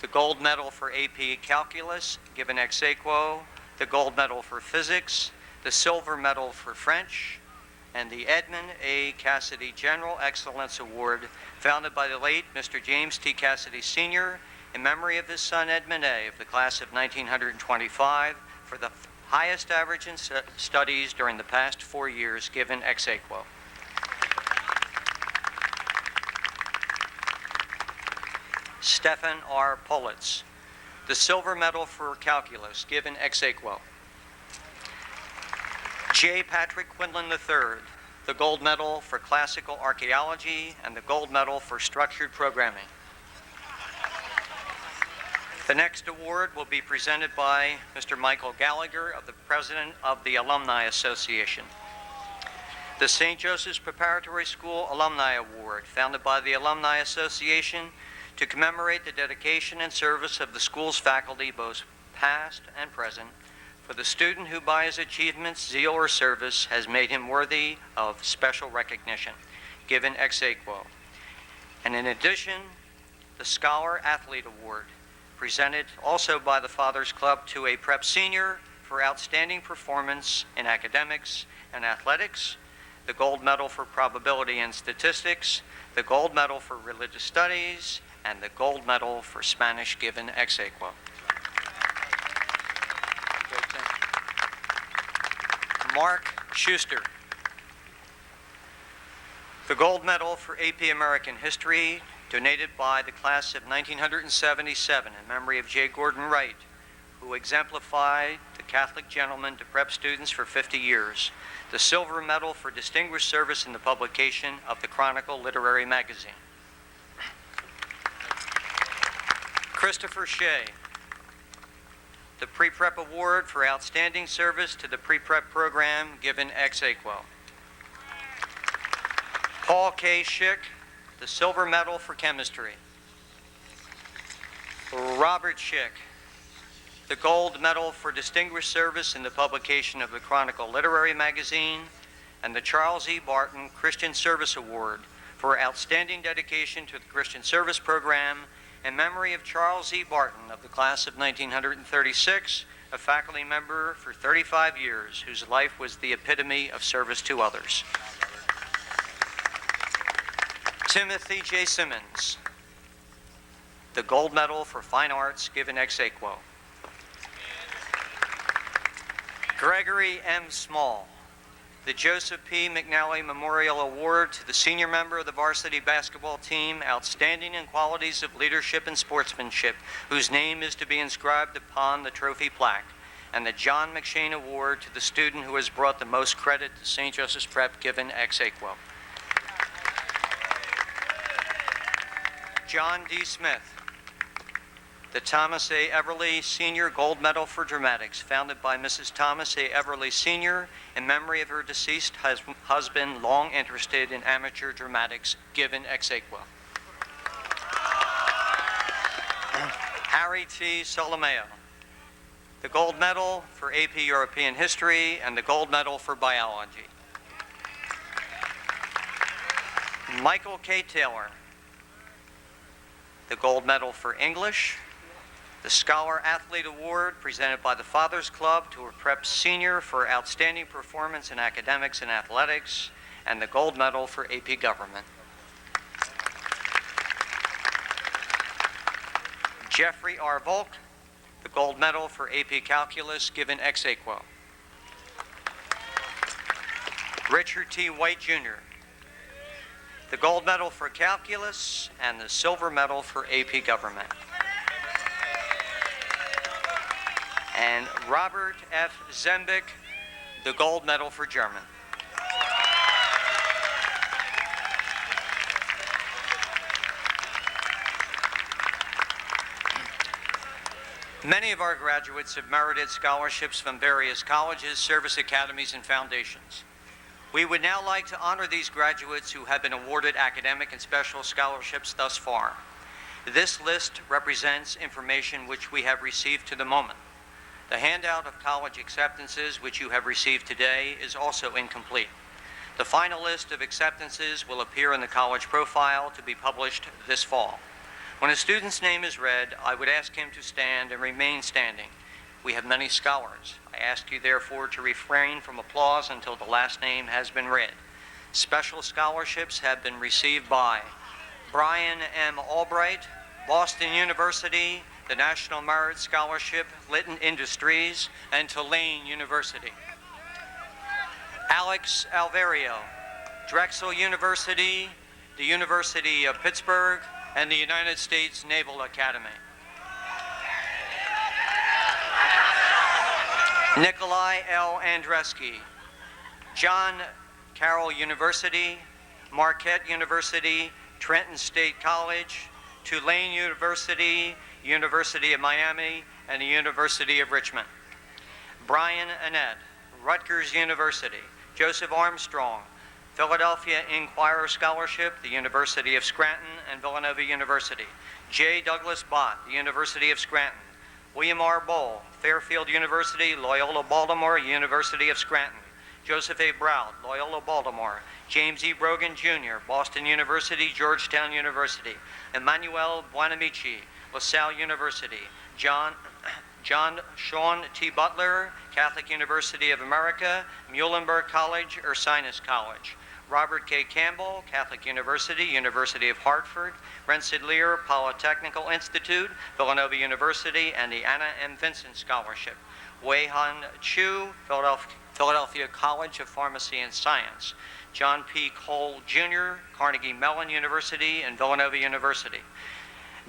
A: the Gold Medal for AP Calculus, given ex aequo, the Gold Medal for Physics, the Silver Medal for French, and the Edmund A. Cassidy General Excellence Award, founded by the late Mr. James T. Cassidy Sr. in memory of his son Edmund A. of the class of 1925 for the highest average in studies during the past 4 years, given ex aequo. Stephen R. Politz, the Silver Medal for Calculus, given ex aequo. J. Patrick Quinlan III, the Gold Medal for Classical Archaeology and the Gold Medal for Structured Programming. The next award will be presented by Mr. Michael Gallagher, the President of the Alumni Association. The St. Joseph's Preparatory School Alumni Award, founded by the Alumni Association to commemorate the dedication and service of the school's faculty, both past and present, for the student who by his achievements, zeal, or service has made him worthy of special recognition, given ex aequo. And in addition, the Scholar Athlete Award, presented also by the Fathers Club to a prep senior for outstanding performance in academics and athletics, the Gold Medal for Probability and Statistics, the Gold Medal for Religious Studies, and the Gold Medal for Spanish, given ex aequo. Mark Schuster, the Gold Medal for AP American History, donated by the class of 1977 in memory of J. Gordon Wright, who exemplified the Catholic gentleman to prep students for 50 years. The Silver Medal for Distinguished Service in the publication of the Chronicle Literary Magazine. Christopher Shea, the Pre-Prep Award for Outstanding Service to the Pre-Prep program, given ex aequo. Paul K. Schick, the Silver Medal for Chemistry. Robert Schick, the Gold Medal for Distinguished Service in the publication of the Chronicle Literary Magazine, and the Charles E. Barton Christian Service Award for outstanding dedication to the Christian Service program in memory of Charles E. Barton of the class of 1936, a faculty member for 35 years, whose life was the epitome of service to others. Timothy J. Simmons, the Gold Medal for Fine Arts given ex aequo. Gregory M. Small, the Joseph P. McNally Memorial Award to the senior member of the varsity basketball team, outstanding in qualities of leadership and sportsmanship, whose name is to be inscribed upon the trophy plaque, and the John McShane Award to the student who has brought the most credit to St. Joseph's Prep given ex aequo. John D. Smith, the Thomas A. Everly Sr. Gold Medal for Dramatics, founded by Mrs. Thomas A. Everly Sr. in memory of her deceased husband, long interested in amateur dramatics, given ex aequo. Harry T. Solomeo, the Gold Medal for AP European History and the Gold Medal for Biology. Michael K. Taylor, the Gold Medal for English, the Scholar Athlete Award presented by the Fathers Club to a prep senior for outstanding performance in academics and athletics, and the Gold Medal for AP Government. Jeffrey R. Volk, the Gold Medal for AP Calculus given ex aequo. Richard T. White, Jr., the Gold Medal for Calculus and the Silver Medal for AP Government. And Robert F. Zembick, the Gold Medal for German. Many of our graduates have merited scholarships from various colleges, service academies, and foundations. We would now like to honor these graduates who have been awarded academic and special scholarships thus far. This list represents information which we have received to the moment. The handout of college acceptances which you have received today is also incomplete. The final list of acceptances will appear in the college profile to be published this fall. When a student's name is read, I would ask him to stand and remain standing. We have many scholars. I ask you therefore to refrain from applause until the last name has been read. Special scholarships have been received by Brian M. Albright, Boston University, the National Merit Scholarship, Litton Industries, and Tulane University. Alex Alverio, Drexel University, the University of Pittsburgh, and the United States Naval Academy. Nikolai L. Andreski, John Carroll University, Marquette University, Trenton State College, Tulane University, University of Miami, and the University of Richmond. Brian Annette, Rutgers University. Joseph Armstrong, Philadelphia Inquirer Scholarship, the University of Scranton and Villanova University. J. Douglas Bott, the University of Scranton. William R. Bowl, Fairfield University, Loyola Baltimore, University of Scranton. Joseph A. Brown, Loyola Baltimore. James E. Brogan Jr., Boston University, Georgetown University. Emmanuel Buonamici, LaSalle University. John Sean T. Butler, Catholic University of America, Muhlenberg College, Ursinus College. Robert K. Campbell, Catholic University, University of Hartford, Rensselaer Polytechnical Institute, Villanova University, and the Anna M. Vincent Scholarship. Wei Han Chu, Philadelphia College of Pharmacy and Science. John P. Cole Jr., Carnegie Mellon University, and Villanova University.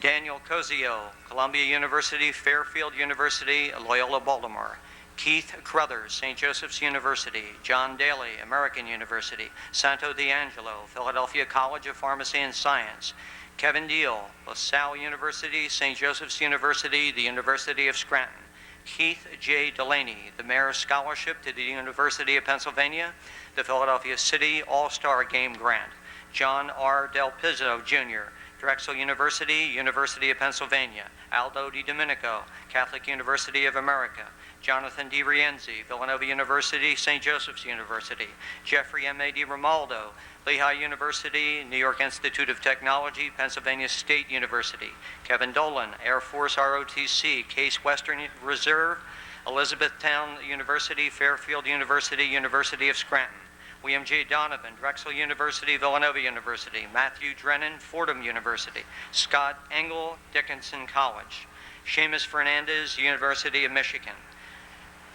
A: Daniel Cozio, Columbia University, Fairfield University, Loyola Baltimore. Keith Crothers, St. Joseph's University. John Daly, American University. Santo D'Angelo, Philadelphia College of Pharmacy and Science. Kevin Deal, LaSalle University, St. Joseph's University, the University of Scranton. Keith J. Delaney, the Mayor's Scholarship to the University of Pennsylvania, the Philadelphia City All-Star Game Grant. John R. Del Pizzo, Jr., Drexel University, University of Pennsylvania. Aldo Di Domenico, Catholic University of America. Jonathan D. Rienzi, Villanova University, St. Joseph's University. Jeffrey M.A. Di Romaldo, Lehigh University, New York Institute of Technology, Pennsylvania State University. Kevin Dolan, Air Force ROTC, Case Western Reserve, Elizabethtown University, Fairfield University, University of Scranton. William J. Donovan, Drexel University, Villanova University. Matthew Drennan, Fordham University. Scott Engel, Dickinson College. Seamus Fernandez, University of Michigan.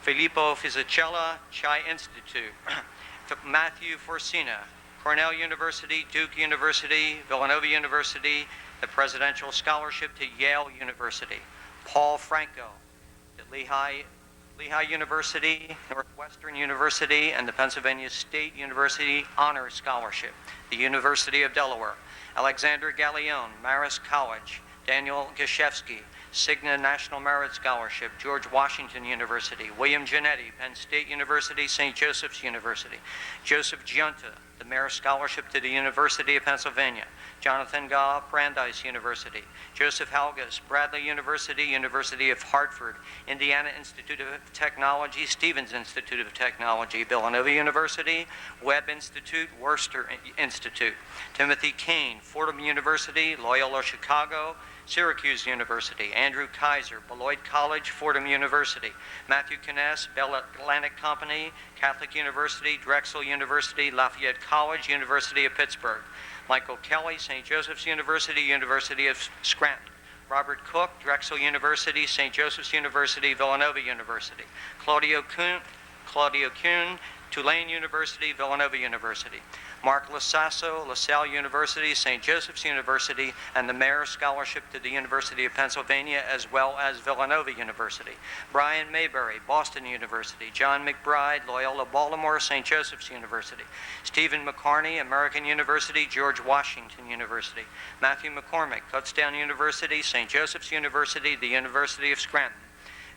A: Filippo Fisichella, Chi Institute. Matthew Forcina, Cornell University, Duke University, Villanova University, the Presidential Scholarship to Yale University. Paul Franco, the Lehigh University, Northwestern University, and the Pennsylvania State University Honor Scholarship, the University of Delaware. Alexander Gallione, Marist College. Daniel Gashevsky, Cigna National Merit Scholarship, George Washington University. William Giannetti, Penn State University, St. Joseph's University. Joseph Giunta, the Merit Scholarship to the University of Pennsylvania. Jonathan Gaw, Brandeis University. Joseph Halgas, Bradley University, University of Hartford. Indiana Institute of Technology, Stevens Institute of Technology. Villanova University, Webb Institute, Worcester Institute. Timothy Kane, Fordham University, Loyola Chicago, Syracuse University. Andrew Kaiser, Beloit College, Fordham University. Matthew Kness, Bell Atlantic Company, Catholic University, Drexel University, Lafayette College, University of Pittsburgh. Michael Kelly, St. Joseph's University, University of Scranton. Robert Cook, Drexel University, St. Joseph's University, Villanova University. Claudio Kuhn, Tulane University, Villanova University. Mark Lasasso, LaSalle University, St. Joseph's University, and the Mayor Scholarship to the University of Pennsylvania, as well as Villanova University. Brian Mayberry, Boston University. John McBride, Loyola Baltimore, St. Joseph's University. Stephen McCarney, American University, George Washington University. Matthew McCormick, Kutztown University, St. Joseph's University, the University of Scranton.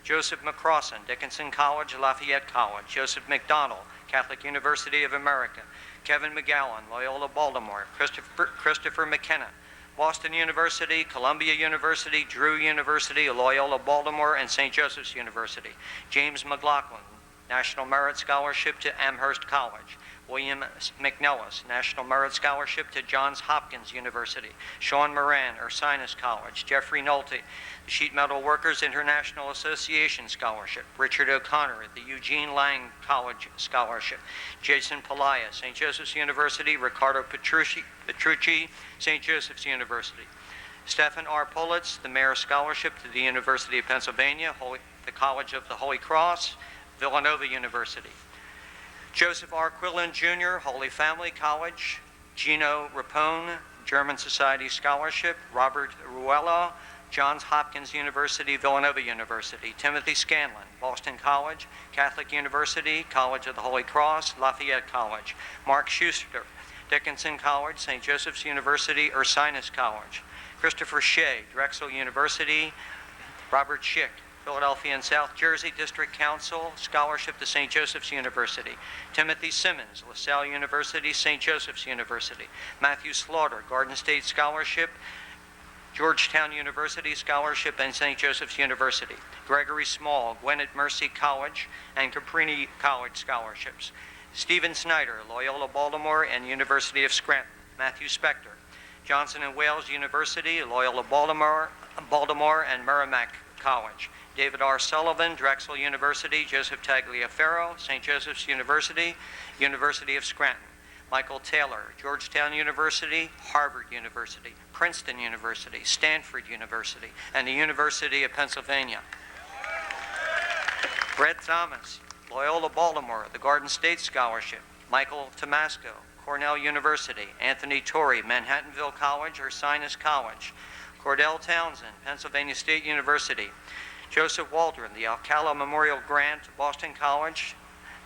A: Joseph McCrossan, Dickinson College, Lafayette College. Joseph McDonald, Catholic University of America. Kevin McGowan, Loyola Baltimore. Christopher McKenna, Boston University, Columbia University, Drew University, Loyola Baltimore, and St. Joseph's University. James McLaughlin, National Merit Scholarship to Amherst College. William McNellis, National Merit Scholarship to Johns Hopkins University. Sean Moran, Ursinus College. Jeffrey Nolte, the Sheet Metal Workers International Association Scholarship. Richard O'Connor, the Eugene Lang College Scholarship. Jason Pelaia, St. Joseph's University. Ricardo Petrucci, St. Joseph's University. Stephen R. Pulitz, the Mayor Scholarship to the University of Pennsylvania, the College of the Holy Cross, Villanova University. Joseph R. Quillen Jr., Holy Family College. Gino Rapone, German Society Scholarship. Robert Ruella, Johns Hopkins University, Villanova University. Timothy Scanlon, Boston College, Catholic University, College of the Holy Cross, Lafayette College. Mark Schuster, Dickinson College, St. Joseph's University, Ursinus College. Christopher Shea, Drexel University. Robert Schick, Philadelphia and South Jersey District Council, Scholarship to St. Joseph's University. Timothy Simmons, LaSalle University, St. Joseph's University. Matthew Slaughter, Garden State Scholarship, Georgetown University Scholarship, and St. Joseph's University. Gregory Small, Gwinnett Mercy College, and Caprini College Scholarships. Stephen Snyder, Loyola Baltimore and University of Scranton. Matthew Spector, Johnson & Wales University, Loyola Baltimore and Merrimack College. David R. Sullivan, Drexel University, Joseph Tagliaferro, St. Joseph's University, University of Scranton. Michael Taylor, Georgetown University, Harvard University, Princeton University, Stanford University, and the University of Pennsylvania. Brett Thomas, Loyola Baltimore, the Garden State Scholarship. Michael Tomasco, Cornell University. Anthony Torrey, Manhattanville College, Ursinus College. Cordell Townsend, Pennsylvania State University. Joseph Waldron, the Alcala Memorial Grant, Boston College,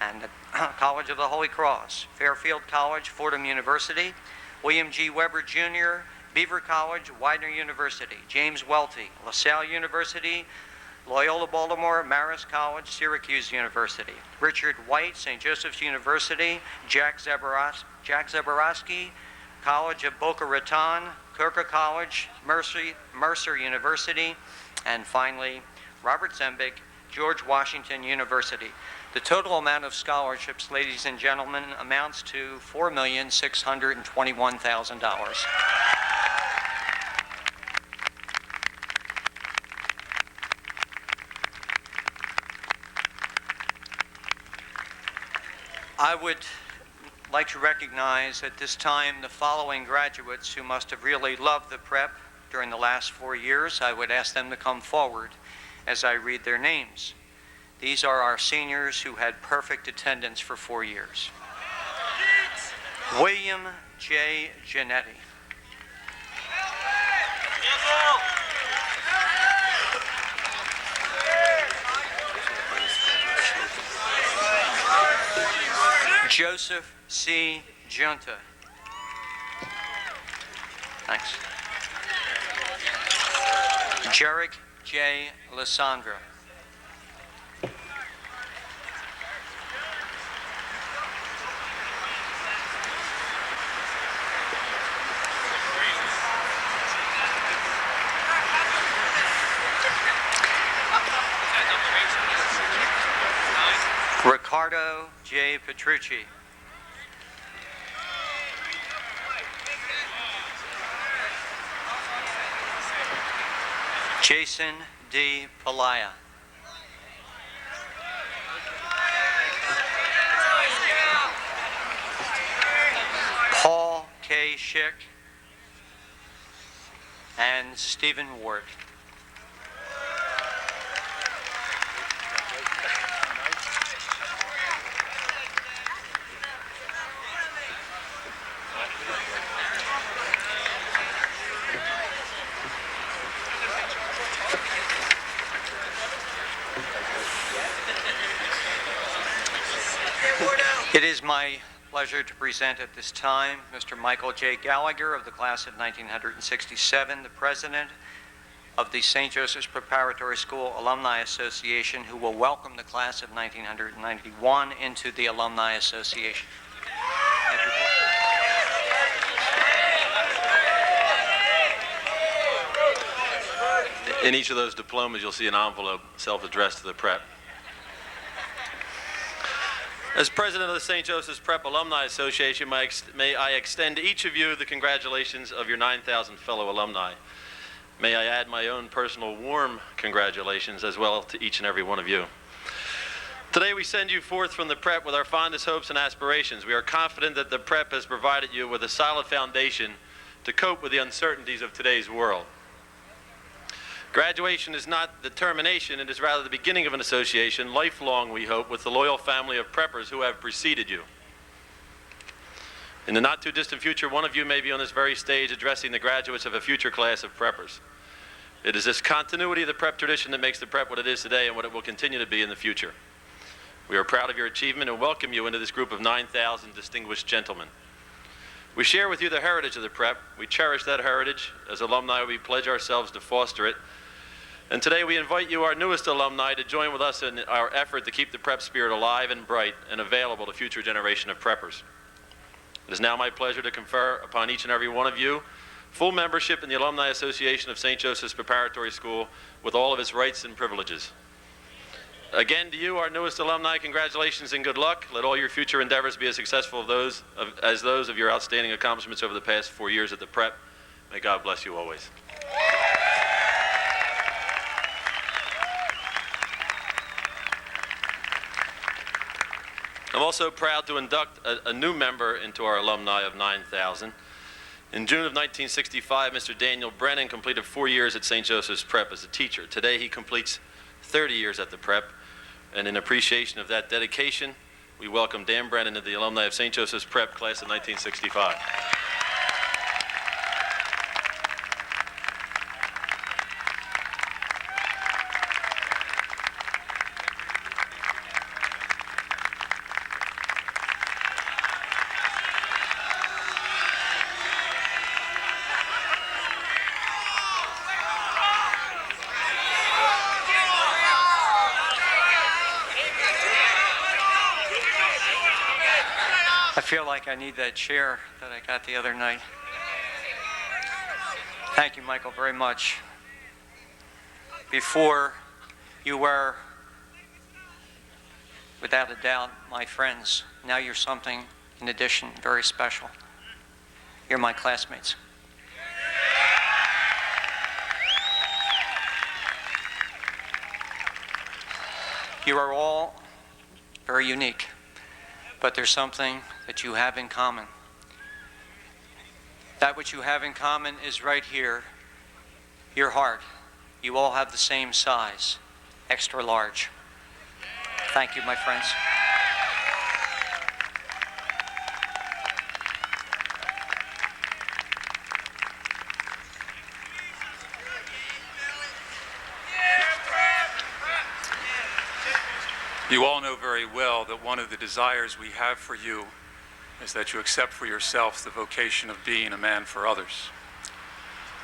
A: and the College of the Holy Cross. Fairfield College, Fordham University. William G. Weber Jr., Beaver College, Widener University. James Welty, LaSalle University, Loyola Baltimore, Marist College, Syracuse University. Richard White, St. Joseph's University. Jack Zaborowski, College of Boca Raton, Kirka College, Mercer University, and finally, Robert Zembig, George Washington University. The total amount of scholarships, ladies and gentlemen, amounts to $4,621,000. I would like to recognize at this time the following graduates who must have really loved the prep during the last 4 years. I would ask them to come forward as I read their names. These are our seniors who had perfect attendance for 4 years. William J. Giannetti. Joseph C. Junta. Thanks. Jarek J. Lissandra. Ricardo J. Petrucci. Jason D. Palaya. Paul K. Schick and Stephen Ward. It is my pleasure to present at this time Mr. Michael J. Gallagher of the class of 1967, the president of the St. Joseph's Preparatory School Alumni Association, who will welcome the class of 1991 into the Alumni Association.
G: In each of those diplomas, you'll see an envelope self-addressed to the prep. As president of the St. Joseph's Prep Alumni Association, may I extend to each of you the congratulations of your 9,000 fellow alumni. May I add my own personal warm congratulations as well to each and every one of you. Today we send you forth from the prep with our fondest hopes and aspirations. We are confident that the prep has provided you with a solid foundation to cope with the uncertainties of today's world. Graduation is not the termination, it is rather the beginning of an association, lifelong, we hope, with the loyal family of preppers who have preceded you. In the not too distant future, one of you may be on this very stage addressing the graduates of a future class of preppers. It is this continuity of the prep tradition that makes the prep what it is today and what it will continue to be in the future. We are proud of your achievement and welcome you into this group of 9,000 distinguished gentlemen. We share with you the heritage of the prep. We cherish that heritage. As alumni, we pledge ourselves to foster it. And today we invite you, our newest alumni, to join with us in our effort to keep the prep spirit alive and bright and available to future generation of preppers. It is now my pleasure to confer upon each and every one of you full membership in the Alumni Association of St. Joseph's Preparatory School with all of its rights and privileges. Again, to you, our newest alumni, congratulations and good luck. Let all your future endeavors be as successful as those of your outstanding accomplishments over the past 4 years at the prep. May God bless you always. I'm also proud to induct a new member into our alumni of 9,000. In June of 1965, Mr. Daniel Brennan completed 4 years at St. Joseph's Prep as a teacher. Today he completes 30 years at the Prep, and in appreciation of that dedication, we welcome Dan Brennan to the alumni of St. Joseph's Prep class of 1965.
A: I feel like I need that chair that I got the other night. Thank you, Michael, very much. Before, you were, without a doubt, my friends. Now you're something, in addition, very special. You're my classmates. You are all very unique. but there's something that you have in common. That which you have in common is right here, your heart. You all have the same size, extra large. Thank you, my friends.
H: You all know very well that one of the desires we have for you is that you accept for yourself the vocation of being a man for others.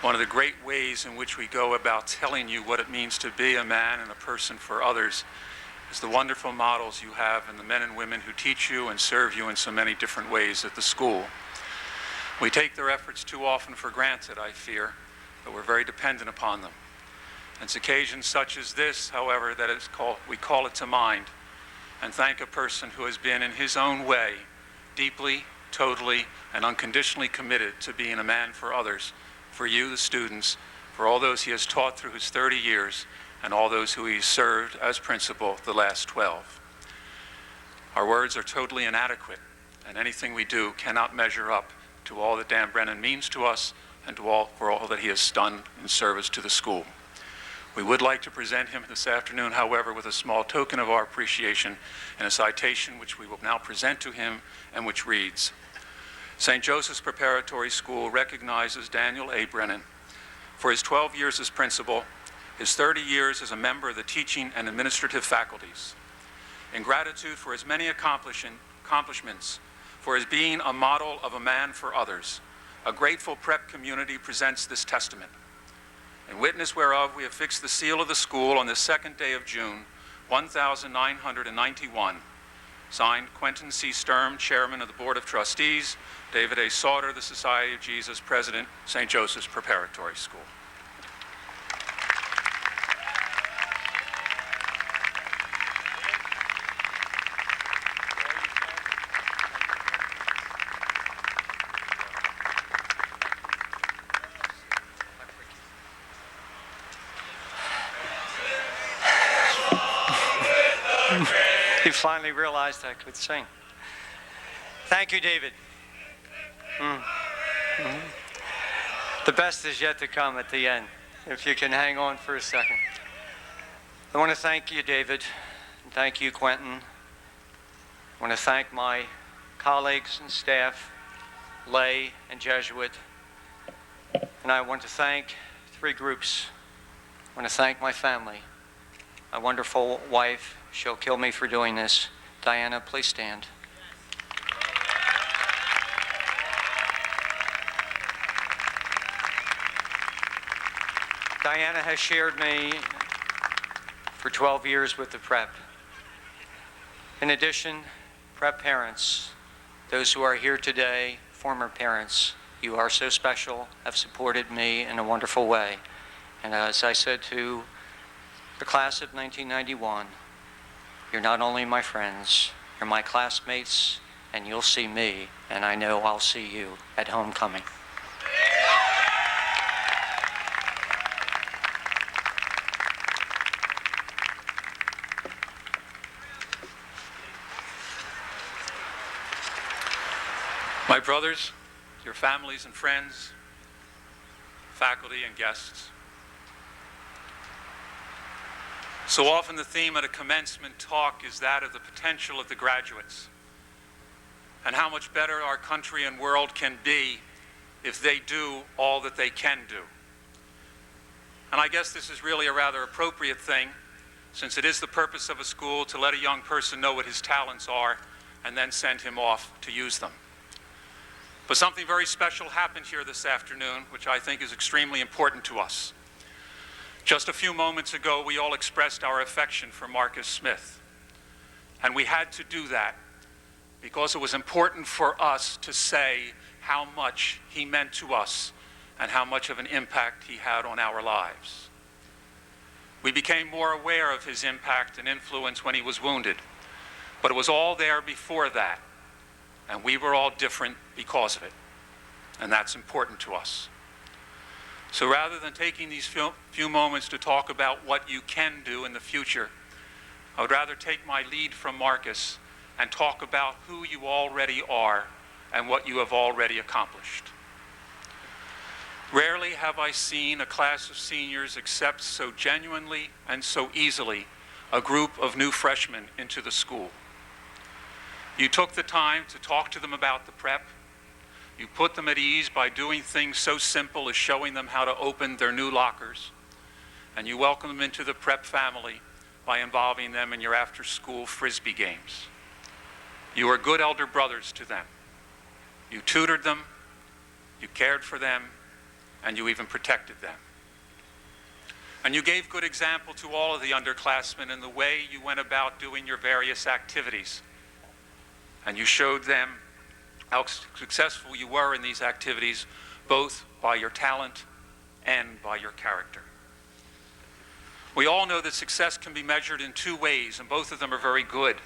H: One of the great ways in which we go about telling you what it means to be a man and a person for others is the wonderful models you have and the men and women who teach you and serve you in so many different ways at the school. We take their efforts too often for granted, I fear, but we're very dependent upon them. And it's occasions such as this, however, that we call it to mind and thank a person who has been in his own way deeply, totally, and unconditionally committed to being a man for others, for you, the students, for all those he has taught through his 30 years, and all those who he served as principal the last 12. Our words are totally inadequate, and anything we do cannot measure up to all that Dan Brennan means to us and for all that he has done in service to the school. We would like to present him this afternoon, however, with a small token of our appreciation in a citation which we will now present to him and which reads, St. Joseph's Preparatory School recognizes Daniel A. Brennan for his 12 years as principal, his 30 years as a member of the teaching and administrative faculties. In gratitude for his many accomplishments, for his being a model of a man for others, a grateful prep community presents this testament. In witness whereof we have fixed the seal of the school on the 2nd day of June, 1991. Signed, Quentin C. Sturm, Chairman of the Board of Trustees, David A. Sauter, the Society of Jesus, President, St. Joseph's Preparatory School.
A: You finally realized I could sing. Thank you, David. The best is yet to come at the end, if you can hang on for a second. I want to thank you, David, and thank you, Quentin. I want to thank my colleagues and staff, lay and Jesuit, and I want to thank 3 groups. I want to thank my family, my wonderful wife. She'll kill me for doing this. Diana, please stand. Diana has shared me for 12 years with the prep. In addition, prep parents, those who are here today, former parents, you are so special, have supported me in a wonderful way. And as I said to the class of 1991, you're not only my friends, you're my classmates, and you'll see me, and I know I'll see you at homecoming.
H: My brothers, your families and friends, faculty and guests. So often the theme at a commencement talk is that of the potential of the graduates and how much better our country and world can be if they do all that they can do. And I guess this is really a rather appropriate thing, since it is the purpose of a school to let a young person know what his talents are and then send him off to use them. But something very special happened here this afternoon, which I think is extremely important to us. Just a few moments ago, we all expressed our affection for Marcus Smith. And we had to do that because it was important for us to say how much he meant to us and how much of an impact he had on our lives. We became more aware of his impact and influence when he was wounded, but it was all there before that, and we were all different because of it, and that's important to us. So rather than taking these few moments to talk about what you can do in the future, I would rather take my lead from Marcus and talk about who you already are and what you have already accomplished. Rarely have I seen a class of seniors accept so genuinely and so easily a group of new freshmen into the school. You took the time to talk to them about the prep. You put them at ease by doing things so simple as showing them how to open their new lockers. And you welcome them into the prep family by involving them in your after-school Frisbee games. You were good elder brothers to them. You tutored them, you cared for them, and you even protected them. And you gave good example to all of the underclassmen in the way you went about doing your various activities. And you showed them how successful you were in these activities, both by your talent and by your character. We all know that success can be measured in two ways, and both of them are very good.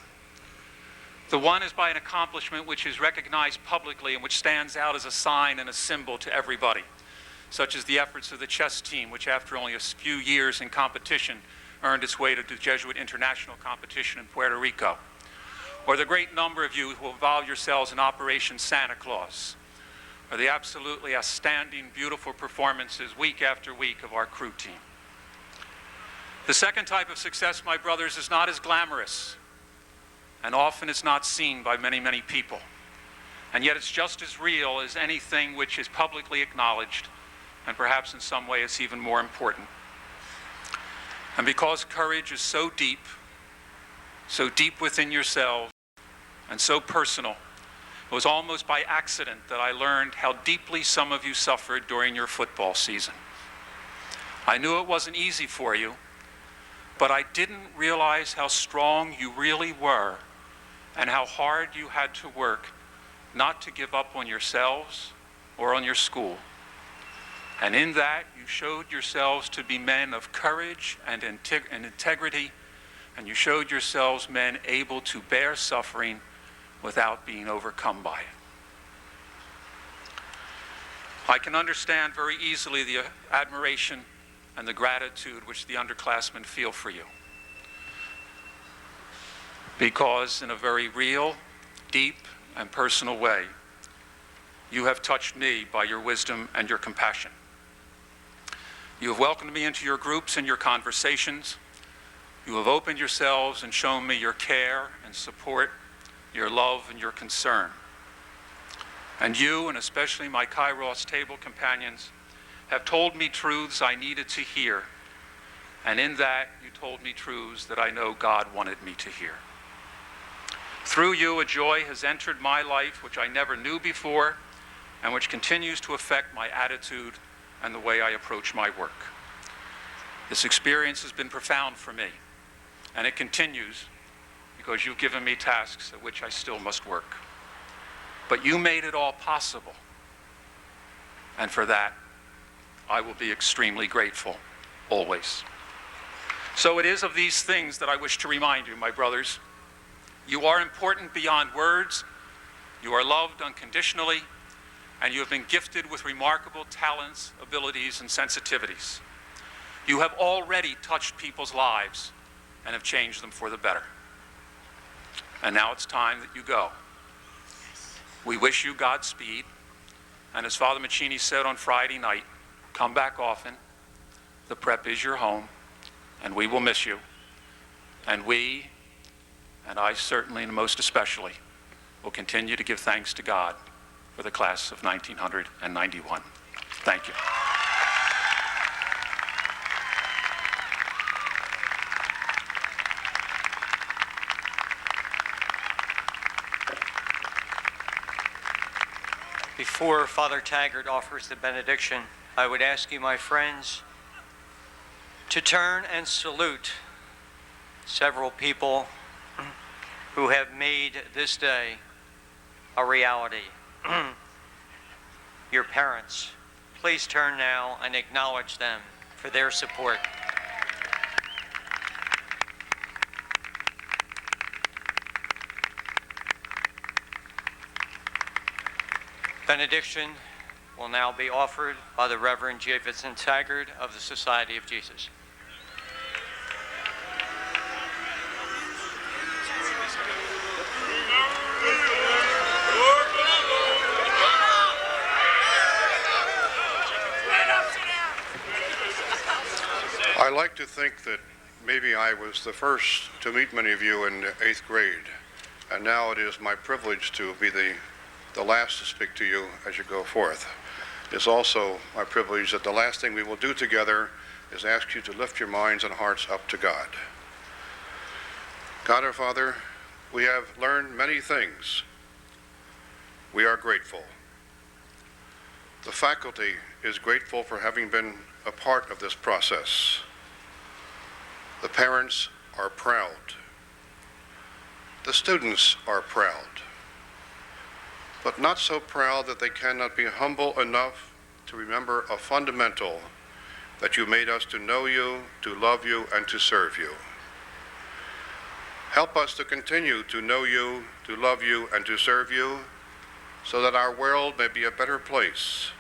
H: The one is by an accomplishment which is recognized publicly and which stands out as a sign and a symbol to everybody, such as the efforts of the chess team, which after only a few years in competition earned its way to the Jesuit International Competition in Puerto Rico, or the great number of you who involve yourselves in Operation Santa Claus, or the absolutely outstanding, beautiful performances week after week of our crew team. The second type of success, my brothers, is not as glamorous, and often it's not seen by many, many people. And yet it's just as real as anything which is publicly acknowledged, and perhaps in some way it's even more important. And because courage is so deep within yourselves, and so personal, it was almost by accident that I learned how deeply some of you suffered during your football season. I knew it wasn't easy for you, but I didn't realize how strong you really were and how hard you had to work not to give up on yourselves or on your school. And in that, you showed yourselves to be men of courage and integrity, and you showed yourselves men able to bear suffering without being overcome by it. I can understand very easily the admiration and the gratitude which the underclassmen feel for you, because in a very real, deep, and personal way, you have touched me by your wisdom and your compassion. You have welcomed me into your groups and your conversations. You have opened yourselves and shown me your care and support, your love and your concern. And you, and especially my Kairos table companions, have told me truths I needed to hear, and in that you told me truths that I know God wanted me to hear. Through you, a joy has entered my life which I never knew before, and which continues to affect my attitude and the way I approach my work. This experience has been profound for me, and it continues because you've given me tasks at which I still must work. But you made it all possible, and for that, I will be extremely grateful, always. So it is of these things that I wish to remind you, my brothers. You are important beyond words, you are loved unconditionally, and you have been gifted with remarkable talents, abilities, and sensitivities. You have already touched people's lives and have changed them for the better. And now it's time that you go. We wish you Godspeed, and as Father Maccini said on Friday night, come back often. The prep is your home, and we will miss you. And we, and I certainly and most especially, will continue to give thanks to God for the class of 1991. Thank you.
A: Before Father Taggart offers the benediction, I would ask you, my friends, to turn and salute several people who have made this day a reality. Your parents, please turn now and acknowledge them for their support. Benediction will now be offered by the Reverend J. Vincent Taggart of the Society of Jesus.
I: like to think that maybe I was the first to meet many of you in 8th grade, and now it is my privilege to be the last to speak to you as you go forth. It's also my privilege that the last thing we will do together is ask you to lift your minds and hearts up to God. God our Father, we have learned many things. We are grateful. The faculty is grateful for having been a part of this process. The parents are proud. The students are proud, but not so proud that they cannot be humble enough to remember a fundamental, that you made us to know you, to love you, and to serve you. Help us to continue to know you, to love you, and to serve you, so that our world may be a better place,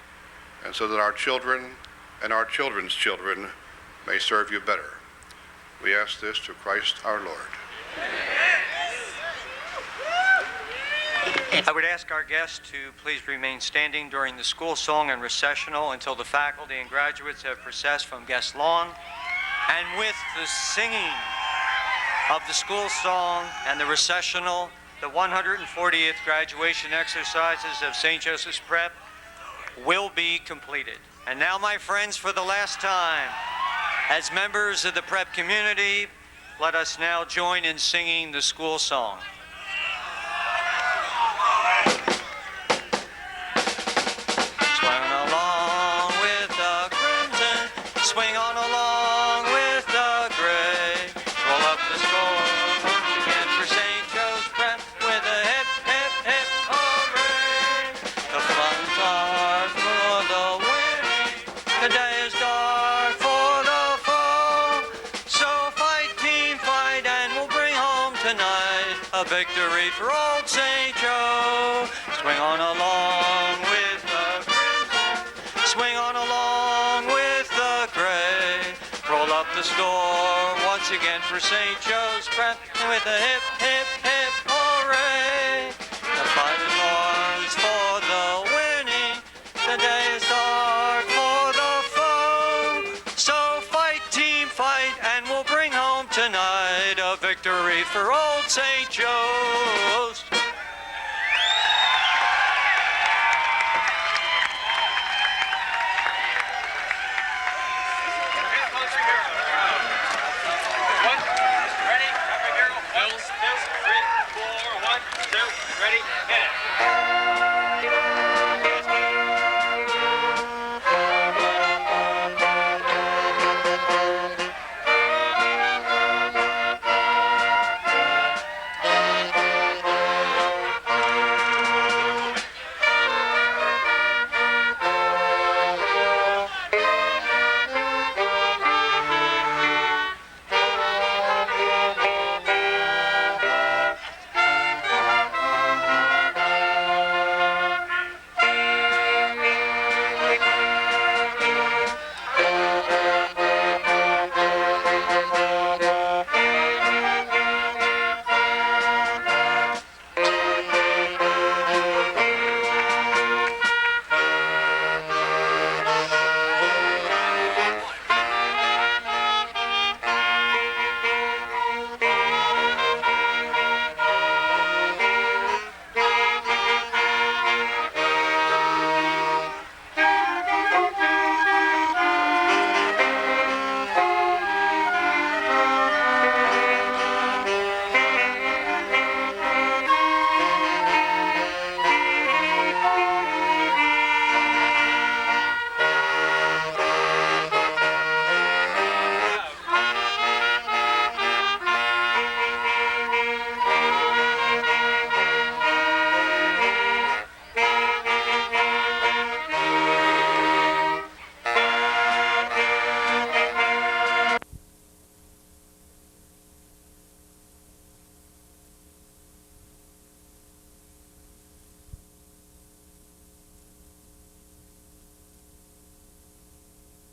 I: and so that our children and our children's children may serve you better. We ask this through Christ our Lord.
A: I would ask our guests to please remain standing during the school song and recessional until the faculty and graduates have processed from guest lawn. And with the singing of the school song and the recessional, the 140th graduation exercises of St. Joseph's Prep will be completed. And now, my friends, for the last time, as members of the Prep community, let us now join in singing the school song. Swing along with the crimson, swing on along with the gray. Roll up the score once again for St. Joe's Prep with a hip, hip, hip, hooray. The fun starts for the winning, the day is dark for the foe. So fight, team, fight, and we'll bring home tonight a victory for old St. Joe. Swing on along with the crimson, swing on along with the gray. Roll up the score once again for St. Joe's Prep with a hip, hip, hip, hooray. The fight is ours for the winning, the day is dark for the foe. So fight, team, fight, and we'll bring home tonight a victory for old St. Joe's.